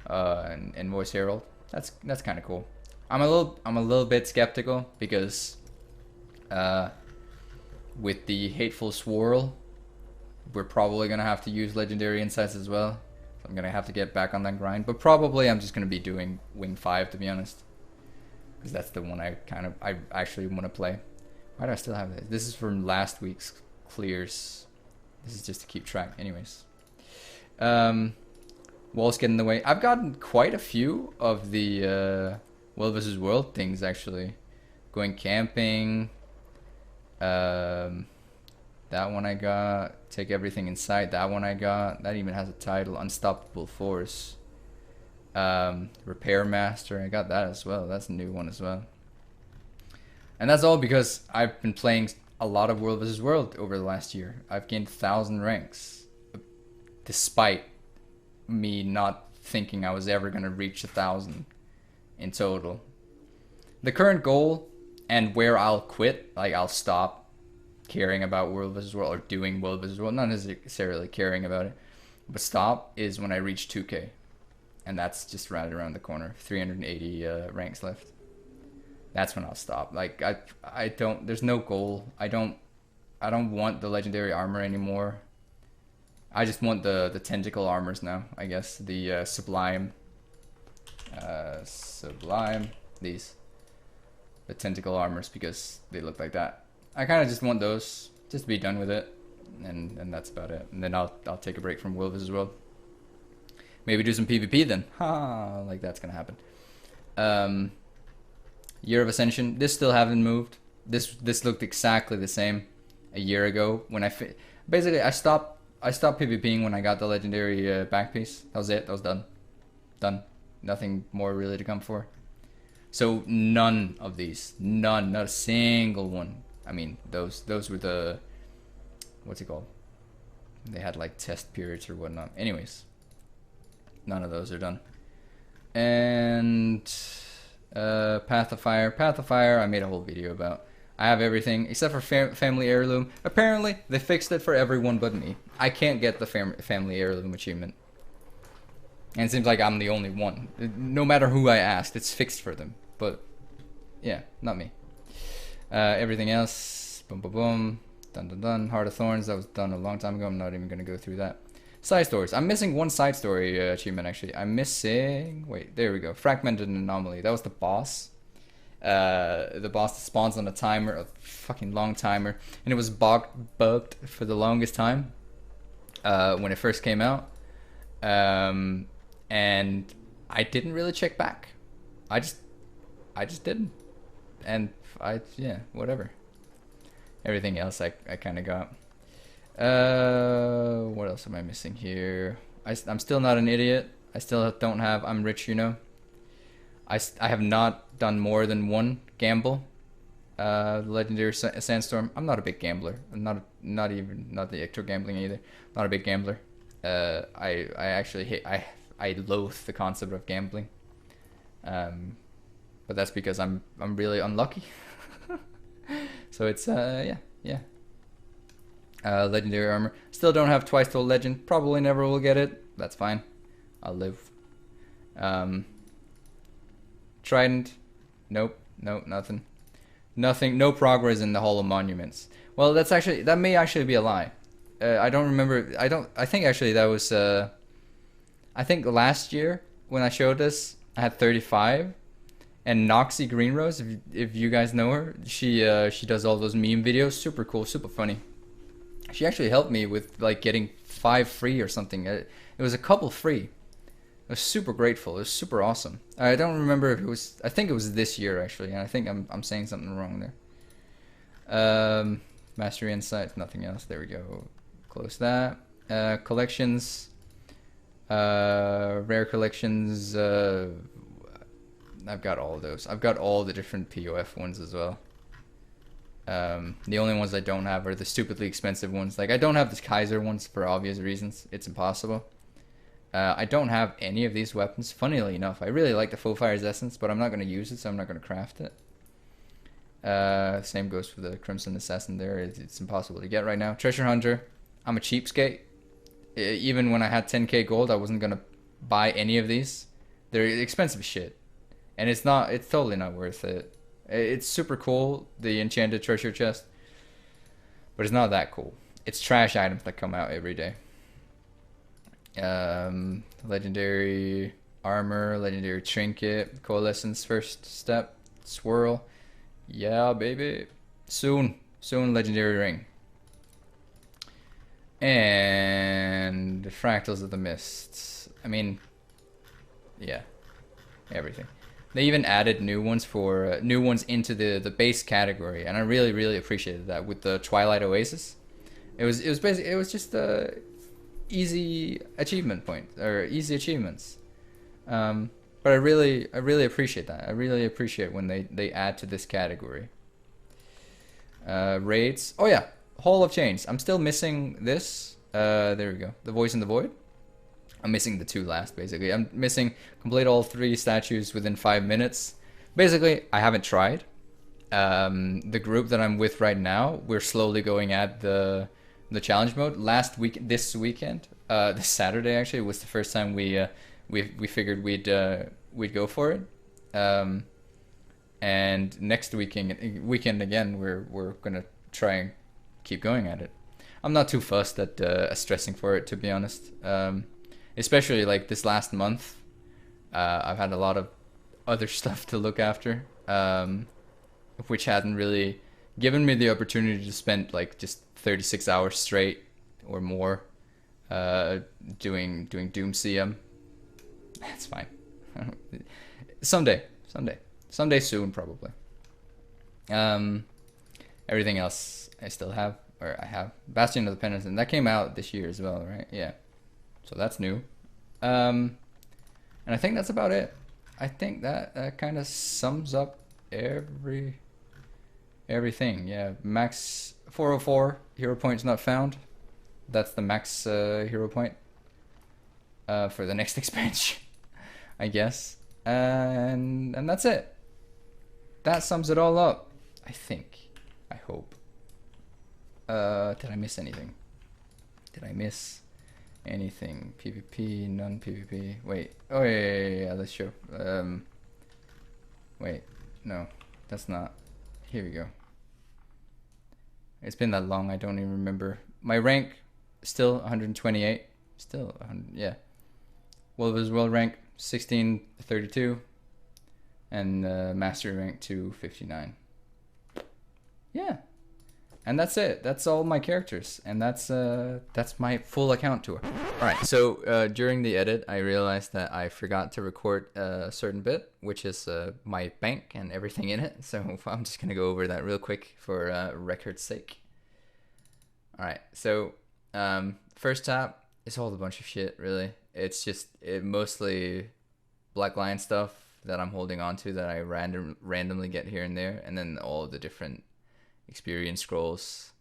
and Voice Herald. That's kind of cool. I'm a little bit skeptical because with the Hateful Swirl, we're probably gonna have to use legendary insights as well. So I'm gonna have to get back on that grind. But probably I'm just gonna be doing Wing 5, to be honest, because that's the one I actually want to play. Why do I still have this? This is from last week's clears. This is just to keep track. Anyways, walls get in the way. I've gotten quite a few of the World vs. World things actually. Going camping. That one I got. Take everything inside. That one I got. That even has a title. Unstoppable Force. Repair Master. I got that as well. That's a new one as well. And that's all because I've been playing a lot of World vs. World over the last year. I've gained 1,000 ranks. Despite me not thinking I was ever going to reach 1,000 in total. The current goal and where I'll quit, like I'll stop caring about World vs. World or doing World vs. World, not necessarily caring about it, but stop is when I reach 2K. And that's just right around the corner. 380 ranks left. That's when I'll stop. Like I don't, there's no goal. I don't want the legendary armor anymore. I just want the tentacle armors now, I guess. The sublime these. The tentacle armors, because they look like that. I kind of just want those, just to be done with it. And that's about it. And then I'll take a break from World vs. World. Maybe do some PvP then. Ha! Like that's gonna happen. Year of Ascension. This still haven't moved. This looked exactly the same a year ago when basically I stopped PvPing when I got the legendary back piece. That was it. That was done. Done. Nothing more really to come for. So none of these, not a single one. I mean, those were the, what's it called? They had like test periods or whatnot. Anyways, none of those are done. And Path of Fire, I made a whole video about. I have everything except for family heirloom. Apparently, they fixed it for everyone but me. I can't get the family heirloom achievement. And it seems like I'm the only one. No matter who I asked, it's fixed for them. But, yeah, not me. Everything else, boom, boom, boom, done, done, done. Heart of Thorns, that was done a long time ago. I'm not even going to go through that. Side stories. I'm missing one side story achievement, actually. I'm missing... Wait, there we go. Fragmented Anomaly. That was the boss. The boss that spawns on a timer, a fucking long timer. And it was bugged for the longest time when it first came out. And I didn't really check back. I just didn't. And yeah, whatever. Everything else I kind of got. What else am I missing here? I'm still not an idiot. I still don't have I'm rich, you know. I have not done more than one gamble. Legendary Sandstorm. I'm not a big gambler. I'm not the actual gambling either. Not a big gambler. I actually hate. I loathe the concept of gambling. But that's because I'm really unlucky. So it's yeah. Legendary armor. Still don't have twice told legend. Probably never will get it. That's fine. I'll live. Trident. Nope. Nothing. No progress in the Hall of Monuments. Well, that may actually be a lie. I don't remember. I think actually that was. I think last year when I showed this, I had 35. And Noxy Greenrose, if you guys know her, she does all those meme videos. Super cool, super funny. She actually helped me with like getting 5 free or something. It was a couple free. I was super grateful. It was super awesome. I don't remember if it was. I think it was this year actually, and I think I'm saying something wrong there. Mastery Insight, nothing else. There we go. Close that. Collections. Rare collections. I've got all of those. I've got all the different POF ones as well. The only ones I don't have are the stupidly expensive ones. Like I don't have the Kaiser ones for obvious reasons. It's impossible. I don't have any of these weapons. Funnily enough, I really like the Full Fire's Essence, but I'm not going to use it, so I'm not going to craft it. Same goes for the Crimson Assassin there. It's impossible to get right now. Treasure Hunter. I'm a cheapskate. Even when I had 10k gold, I wasn't going to buy any of these. They're expensive shit. And it's totally not worth it. It's super cool, the enchanted treasure chest, but it's not that cool. It's trash items that come out every day. Legendary armor, legendary trinket, coalescence first step, swirl. Yeah, baby. Soon legendary ring. And the Fractals of the Mists. I mean, yeah, everything. They even added new ones into the base category, and I really appreciated that with the Twilight Oasis. It was just easy achievement point or easy achievements. But I really appreciate that. I really appreciate when they add to this category. Raids. Oh yeah, Hall of Chains. I'm still missing this. There we go. The Voice in the Void. I'm missing the 2 last, basically. I'm missing complete all 3 statues within 5 minutes. Basically, I haven't tried. The group that I'm with right now, we're slowly going at the challenge mode. This Saturday actually was the first time we figured we'd go for it. And next weekend again, we're gonna try and keep going at it. I'm not too fussed at stressing for it, to be honest. Especially like this last month, I've had a lot of other stuff to look after, which hadn't really given me the opportunity to spend like just 36 hours straight or more doing Doomseum. That's fine. Someday soon probably. Everything else I still have, or I have. Bastion of the Penitent, that came out this year as well, right? Yeah. So that's new. And I think that's about it. I think that kind of sums up everything. Yeah, max 404 hero points not found. That's the max hero point for the next expansion, I guess. And that's it. That sums it all up, I think. I hope. Did I miss anything? Did I miss anything? PvP, non-PvP. Wait. Oh yeah. Let's show. Wait. No, that's not. Here we go. It's been that long. I don't even remember. My rank still 128. Still 100. Yeah. World rank 1632, and mastery rank 259. Yeah. And that's it. That's all my characters, and that's my full account tour. All right. So during the edit, I realized that I forgot to record a certain bit, which is my bank and everything in it. So I'm just gonna go over that real quick for record's sake. All right. So first tab is all a bunch of shit. Really, it's just mostly Black Lion stuff. that I'm holding on to that I randomly get here and there, and then all the different experience scrolls.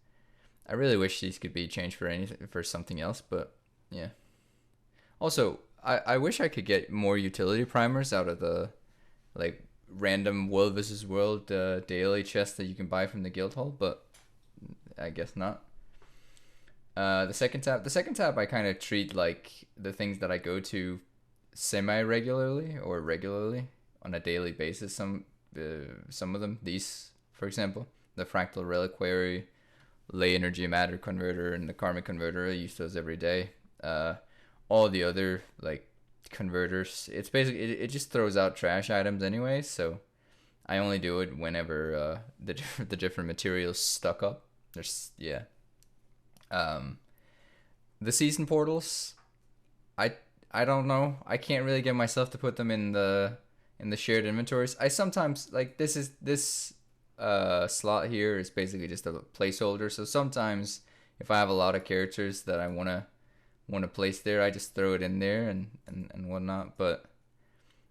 I really wish these could be changed for something else, but yeah. Also, I wish I could get more utility primers out of the like random world versus world daily chest that you can buy from the guild hall, but I guess not. The second tab I kind of treat like the things that I go to semi-regularly or regularly on a daily basis. Some of them, these for example, the Fractal Reliquary, Ley Energy Matter Converter, and the Karmic Converter, I use those every day. All the other like converters, it's basically it just throws out trash items anyway, so I only do it whenever the different materials stuck up. There's the season portals, I don't know. I can't really get myself to put them in the shared inventories. I sometimes like this slot here is basically just a placeholder. So sometimes if I have a lot of characters that I wanna place there, I just throw it in there and whatnot. But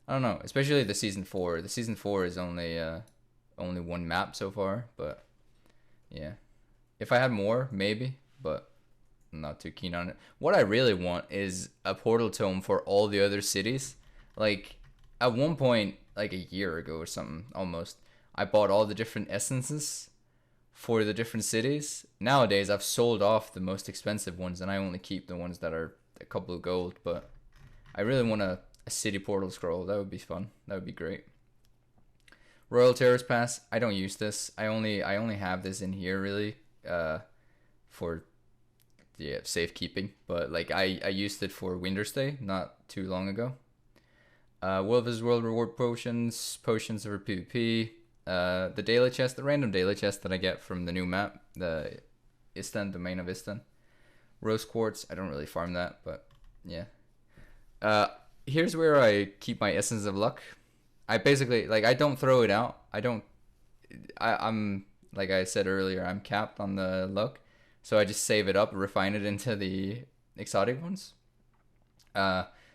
I don't know, especially the season 4. The season 4 is only one map so far, but yeah. If I had more, maybe, but I'm not too keen on it. What I really want is a portal tome for all the other cities. Like at one point, like a year ago or something, almost, I bought all the different essences for the different cities. Nowadays, I've sold off the most expensive ones, and I only keep the ones that are a couple of gold. But I really want a city portal scroll. That would be fun. That would be great. Royal Terrace Pass. I don't use this. I only have this in here really for safekeeping. But like I used it for Winterstay not too long ago. World vs. World reward potions for PvP. The daily chest, the random daily chest that I get from the new map, the Istan, Domain of Istan. Rose quartz, I don't really farm that, but yeah. Here's where I keep my Essence of Luck. I basically, like, I don't throw it out. I'm, like I said earlier, I'm capped on the luck. So I just save it up, refine it into the exotic ones.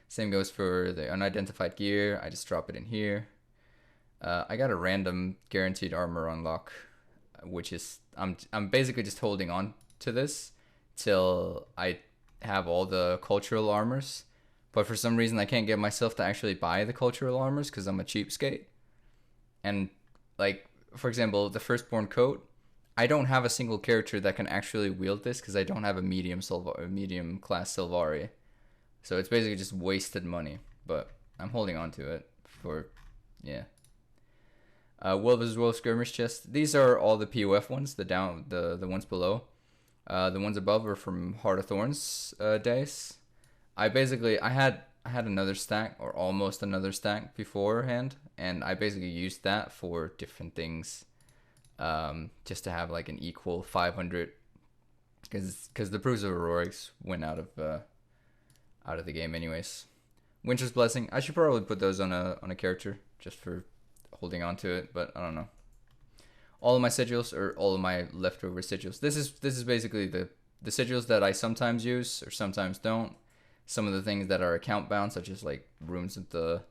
Same goes for the unidentified gear. I just drop it in here. I got a random guaranteed armor unlock, which is I'm basically just holding on to this till I have all the cultural armors. But for some reason I can't get myself to actually buy the cultural armors because I'm a cheapskate. And like for example, the Firstborn coat, I don't have a single character that can actually wield this because I don't have a medium class Sylvari. So it's basically just wasted money. But I'm holding on to it for yeah. World vs. World skirmish chest. These are all the POF ones, the ones below. The ones above are from Heart of Thorns days. I had another stack or almost another stack beforehand, and I basically used that for different things, just to have like an equal 500, because the Proofs of Heroics went out of the game anyways. Winter's Blessing. I should probably put those on a character just for holding on to it, but I don't know. All of my sigils, or all of my leftover sigils. This is basically the sigils that I sometimes use or sometimes don't. Some of the things that are account bound, such as like runes of the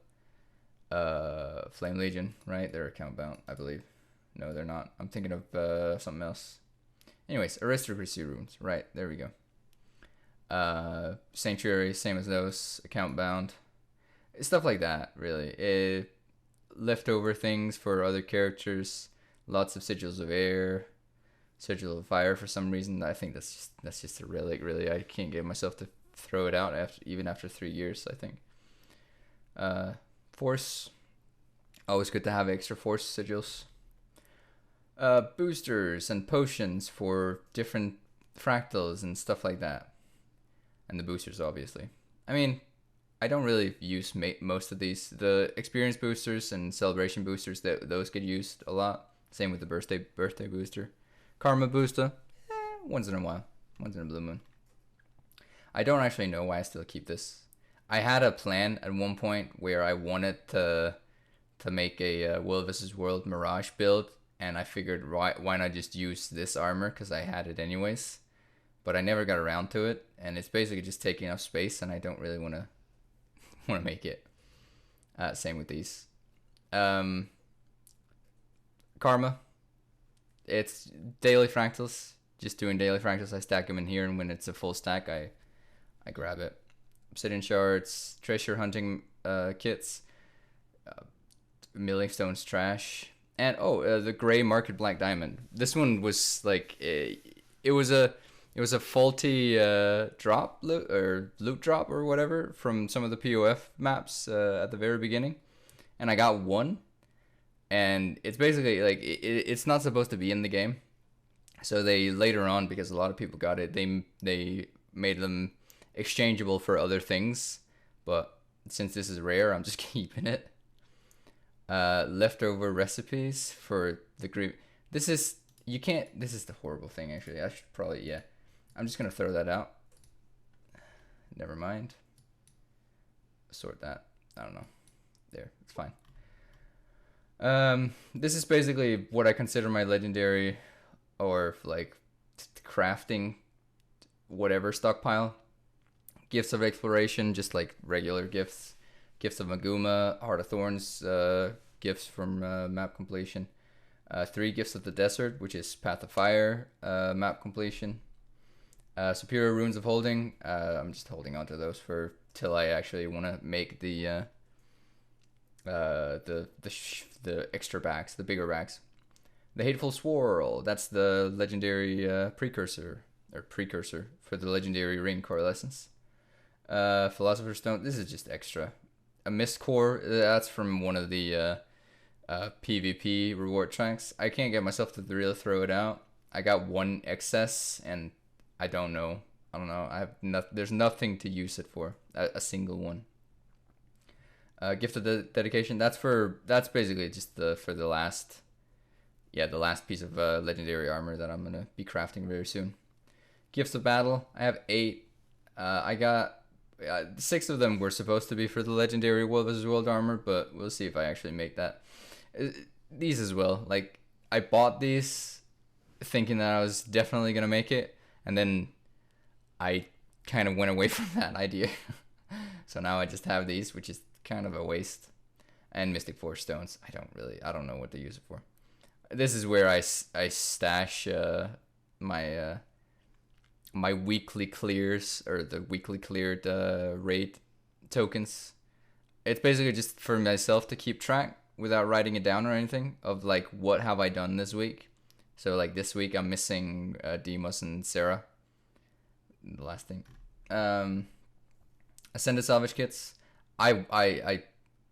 Flame Legion, right? They're account bound, I believe. No, they're not. I'm thinking of something else. Anyways, aristocracy runes, right? There we go. Sanctuary, same as those, account bound. Stuff like that, really. Leftover things for other characters. Lots of sigils of air, sigil of fire. For some reason, I think that's just a relic. Really, I can't get myself to throw it out even after 3 years. I think. Force, always good to have extra force sigils. Boosters and potions for different fractals and stuff like that, and the boosters obviously. I mean, I don't really use most of these. The experience boosters and celebration boosters, those get used a lot. Same with the birthday booster. Karma booster, once in a while. Once in a blue moon. I don't actually know why I still keep this. I had a plan at one point where I wanted to make a World vs. World Mirage build, and I figured why not just use this armor because I had it anyways. But I never got around to it, and it's basically just taking up space, and I don't really want to make it. Same with these. Karma. It's daily fractals. Just doing daily fractals. I stack them in here, and when it's a full stack, I grab it. Obsidian shards, treasure hunting kits, milling stones, trash, and the gray market black diamond. This one was like it was a faulty drop loot drop or whatever from some of the POF maps at the very beginning, and I got one, and it's basically like it's not supposed to be in the game, so they later on, because a lot of people got it, they made them exchangeable for other things, but since this is rare, I'm just keeping it. Leftover recipes for the group. This is the horrible thing, actually. I should probably, yeah. I'm just gonna throw that out. Never mind. Sort that. I don't know. There, it's fine. This is basically what I consider my legendary or like crafting whatever stockpile. Gifts of exploration, just like regular gifts. Gifts of Maguma, Heart of Thorns, gifts from map completion. 3 gifts of the desert, which is Path of Fire map completion. Superior runes of holding. I'm just holding on to those for till I actually want to make the extra backs, the bigger backs. The Hateful Swirl. That's the legendary precursor for the legendary ring coalescence. Philosopher's Stone. This is just extra. A Mist Core. That's from one of the PvP reward tracks. I can't get myself to really throw it out. I got one excess, and I don't know. I have there's nothing to use it for. A single one. Gift of the Dedication. That's basically just the last piece of legendary armor that I'm gonna be crafting very soon. Gifts of Battle. I have 8. I got 6 of them were supposed to be for the legendary World vs. World armor, but we'll see if I actually make that. These as well. Like, I bought these thinking that I was definitely gonna make it, and then I kind of went away from that idea. So now I just have these, which is kind of a waste. And Mystic Force Stones. I don't know what to use it for. This is where I stash my my weekly clears, or the weekly cleared raid tokens. It's basically just for myself to keep track without writing it down or anything of like what have I done this week. So like this week I'm missing Demos and Sarah. The last thing. Ascended Salvage Kits. I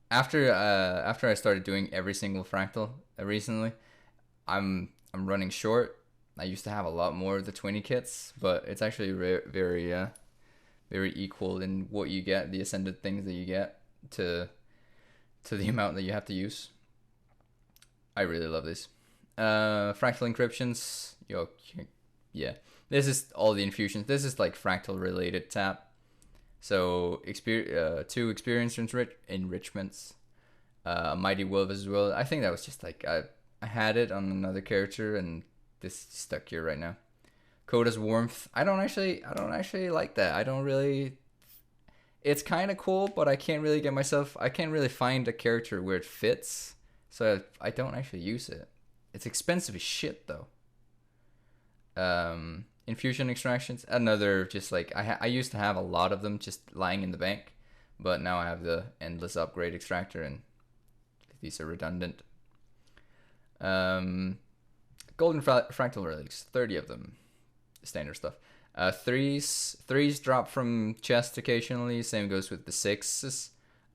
after I started doing every single fractal recently, I'm running short. I used to have a lot more of the 20 kits, but it's actually very equal in what you get, the ascended things that you get to the amount that you have to use. I really love this. Fractal encryptions. Yeah. This is all the infusions. This is like fractal related tap. So 2 experience enrichments. Mighty Wolf as well. I think that was just like I had it on another character, and this is stuck here right now. Coda's Warmth. I don't actually like that. I don't really. It's kind of cool, but I can't really find a character where it fits, so I don't actually use it. It's expensive as shit though. Infusion extractions. Another, just like I used to have a lot of them just lying in the bank, but now I have the endless upgrade extractor, and these are redundant. Golden fractal relics, 30 of them, standard stuff. Threes drop from chest occasionally. Same goes with the 6s.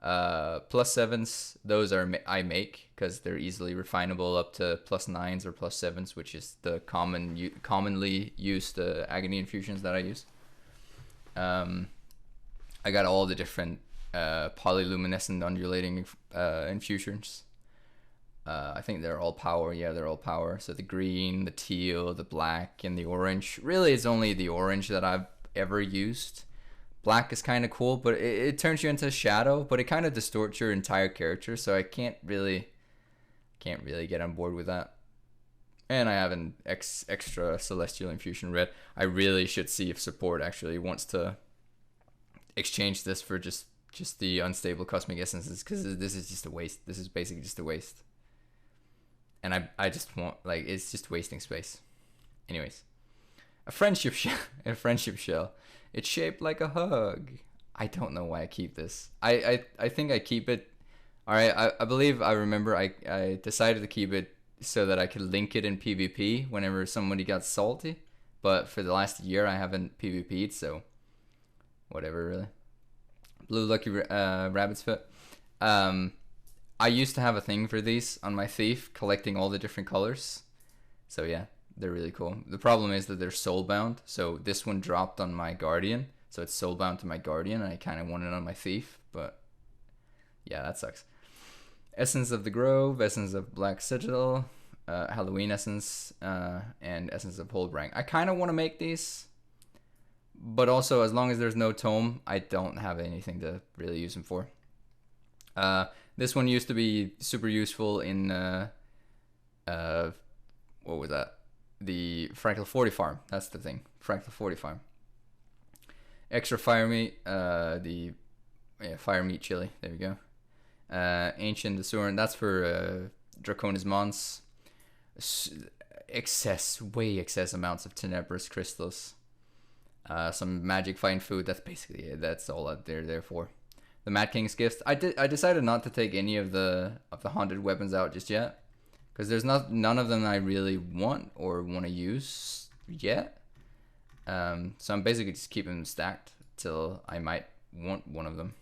+7s, those are I make because they're easily refinable up to +9s or +7s, which is the commonly used agony infusions that I use. I got all the different polyluminescent undulating infusions. I think they're all power. Yeah, they're all power. So the green, the teal, the black, and the orange. Really, it's only the orange that I've ever used. Black is kind of cool, but it turns you into a shadow, but it kind of distorts your entire character, so I can't really get on board with that. And I have an extra Celestial Infusion red. I really should see if support actually wants to exchange this for just just the unstable cosmic essences, because this is just a waste. This is basically just a waste. And I just want, like, it's just wasting space. Anyways, a friendship shell. A friendship shell. It's shaped like a hug. I don't know why I keep this. I think I keep it. All right, I believe I remember I decided to keep it so that I could link it in PvP whenever somebody got salty. But for the last year, I haven't PvP'd, so whatever, really. Blue Lucky Rabbit's Foot. I used to have a thing for these on my thief, collecting all the different colors. So yeah, they're really cool. The problem is that they're soulbound. So this one dropped on my guardian, so it's soulbound to my guardian, and I kind of want it on my thief, but yeah, that sucks. Essence of the Grove, Essence of Black Citadel, Halloween Essence, and Essence of Hold Rank. I kind of want to make these, but also as long as there's no tome, I don't have anything to really use them for. This one used to be super useful in what was that? The Fractal 40 farm. That's the thing. Fractal 40 farm. Extra fire meat. Fire meat chili. There we go. Ancient Asuran. That's for Draconis Mons. Way excess amounts of Tenebrous crystals. Some magic fighting food. That's basically it. That's all that they're there for. The Mad King's Gifts. I decided not to take any of the haunted weapons out just yet, because there's none of them I really want or want to use yet. So I'm basically just keeping them stacked till I might want one of them.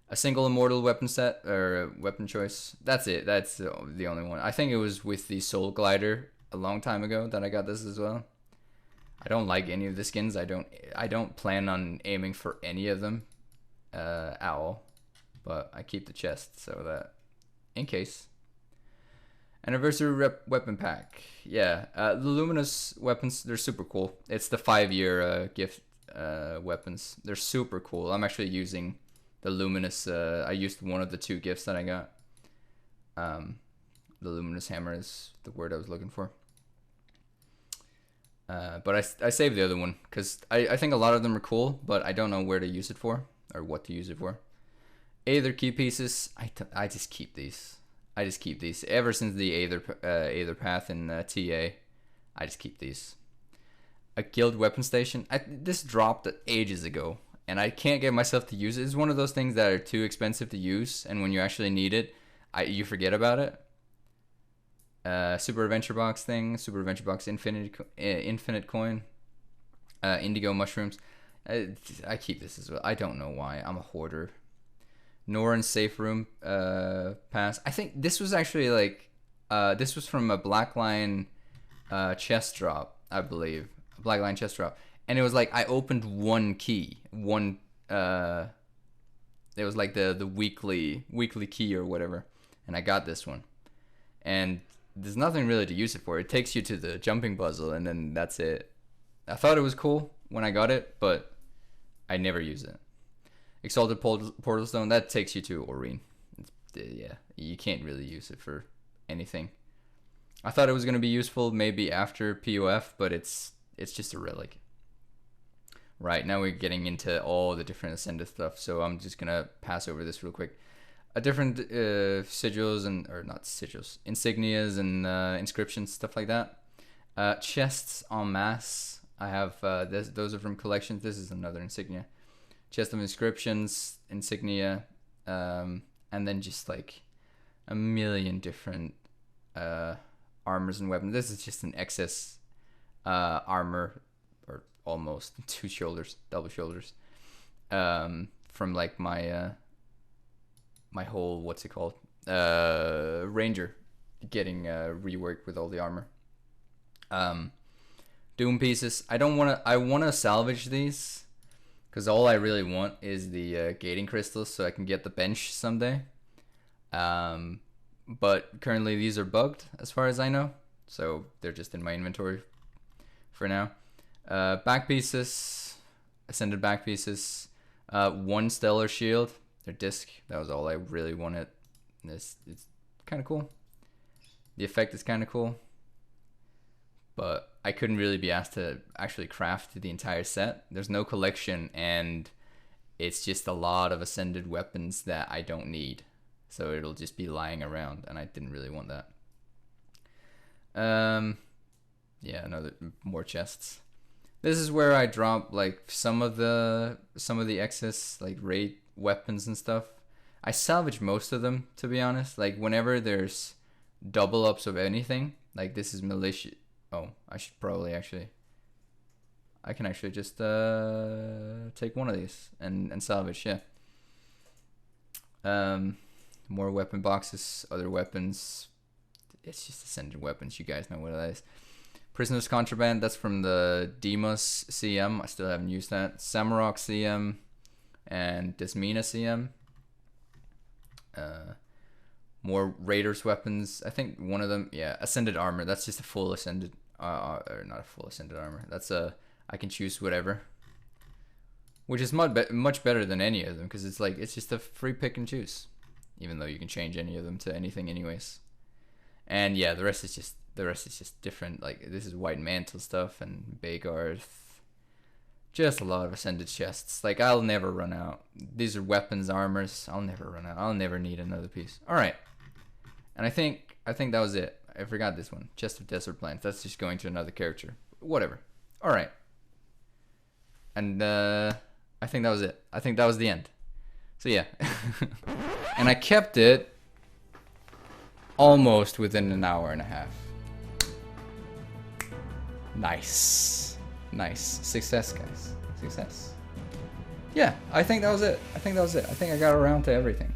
A single immortal weapon set or weapon choice. That's it. That's the only one. I think it was with the Soul Glider a long time ago that I got this as well. I don't like any of the skins. I don't plan on aiming for any of them at all, but I keep the chest so that in case. Anniversary weapon pack. Yeah, the luminous weapons, they're super cool. It's the 5-year gift weapons. They're super cool. I'm actually using the luminous. I used one of the 2 gifts that I got. The luminous hammer is the word I was looking for. But I saved the other one because I think a lot of them are cool, but I don't know where to use it for or what to use it for. Aether key pieces. I just keep these. I just keep these ever since the Aether path in TA. I just keep these. A guild weapon station. This dropped ages ago, and I can't get myself to use it. It's one of those things that are too expensive to use, and when you actually need it, you forget about it. Super Adventure Box thing. Super Adventure Box infinite coin. Indigo mushrooms. I keep this as well. I don't know why. I'm a hoarder. Norin safe room pass. I think this was actually like this was from a Blackline chest drop, I believe. A Blackline chest drop. And it was like I opened one key. It was like the weekly key or whatever. And I got this one. And there's nothing really to use it for. It takes you to the jumping puzzle and then that's it. I thought it was cool when I got it, but I never use it. Exalted Portal Stone, that takes you to Aurene. Yeah, you can't really use it for anything. I thought it was going to be useful maybe after POF, but it's just a relic. Right, now we're getting into all the different Ascended stuff, so I'm just going to pass over this real quick. Different sigils or not sigils, insignias and inscriptions, stuff like that. Chests en masse. I have those are from collections. This is another insignia. Chest of inscriptions, insignia, and then just like a million different armors and weapons. This is just an excess armor, or almost 2 shoulders, double shoulders, from like my my whole, what's it called, ranger, getting reworked with all the armor. Doom pieces. I want to salvage these. Because all I really want is the gating crystals so I can get the bench someday. But currently these are bugged as far as I know. So they're just in my inventory for now. Back pieces. Ascended back pieces. 1 stellar shield. Their disc. That was all I really wanted. It's kind of cool. The effect is kind of cool. But I couldn't really be asked to actually craft the entire set. There's no collection, and it's just a lot of ascended weapons that I don't need. So it'll just be lying around, and I didn't really want that. Yeah, more chests. This is where I drop like some of the excess like raid weapons and stuff. I salvage most of them, to be honest. Like whenever there's double ups of anything, like this is militia. Oh, I should probably actually. I can actually just take one of these and salvage. Yeah. More weapon boxes, other weapons. It's just ascended weapons. You guys know what that is. Prisoner's Contraband, that's from the Demos CM. I still haven't used that. Samurok CM and Desmina CM. More Raiders weapons. I think one of them, yeah, Ascended Armor. That's just a full Ascended, or not a full Ascended Armor. That's I can choose whatever. Which is much better than any of them, because it's just a free pick and choose. Even though you can change any of them to anything anyways. And yeah, the rest is just different. Like this is White Mantle stuff and Bagarth. Just a lot of ascended chests. Like I'll never run out. These are weapons, armors. I'll never run out. I'll never need another piece. All right. And I think that was it. I forgot this one. Chest of Desert Plants. That's just going to another character. Whatever. All right. And I think that was it. I think that was the end. So yeah. And I kept it almost within an hour and a half. Nice. Nice. Success, guys. Success. Yeah, I think that was it. I think I got around to everything.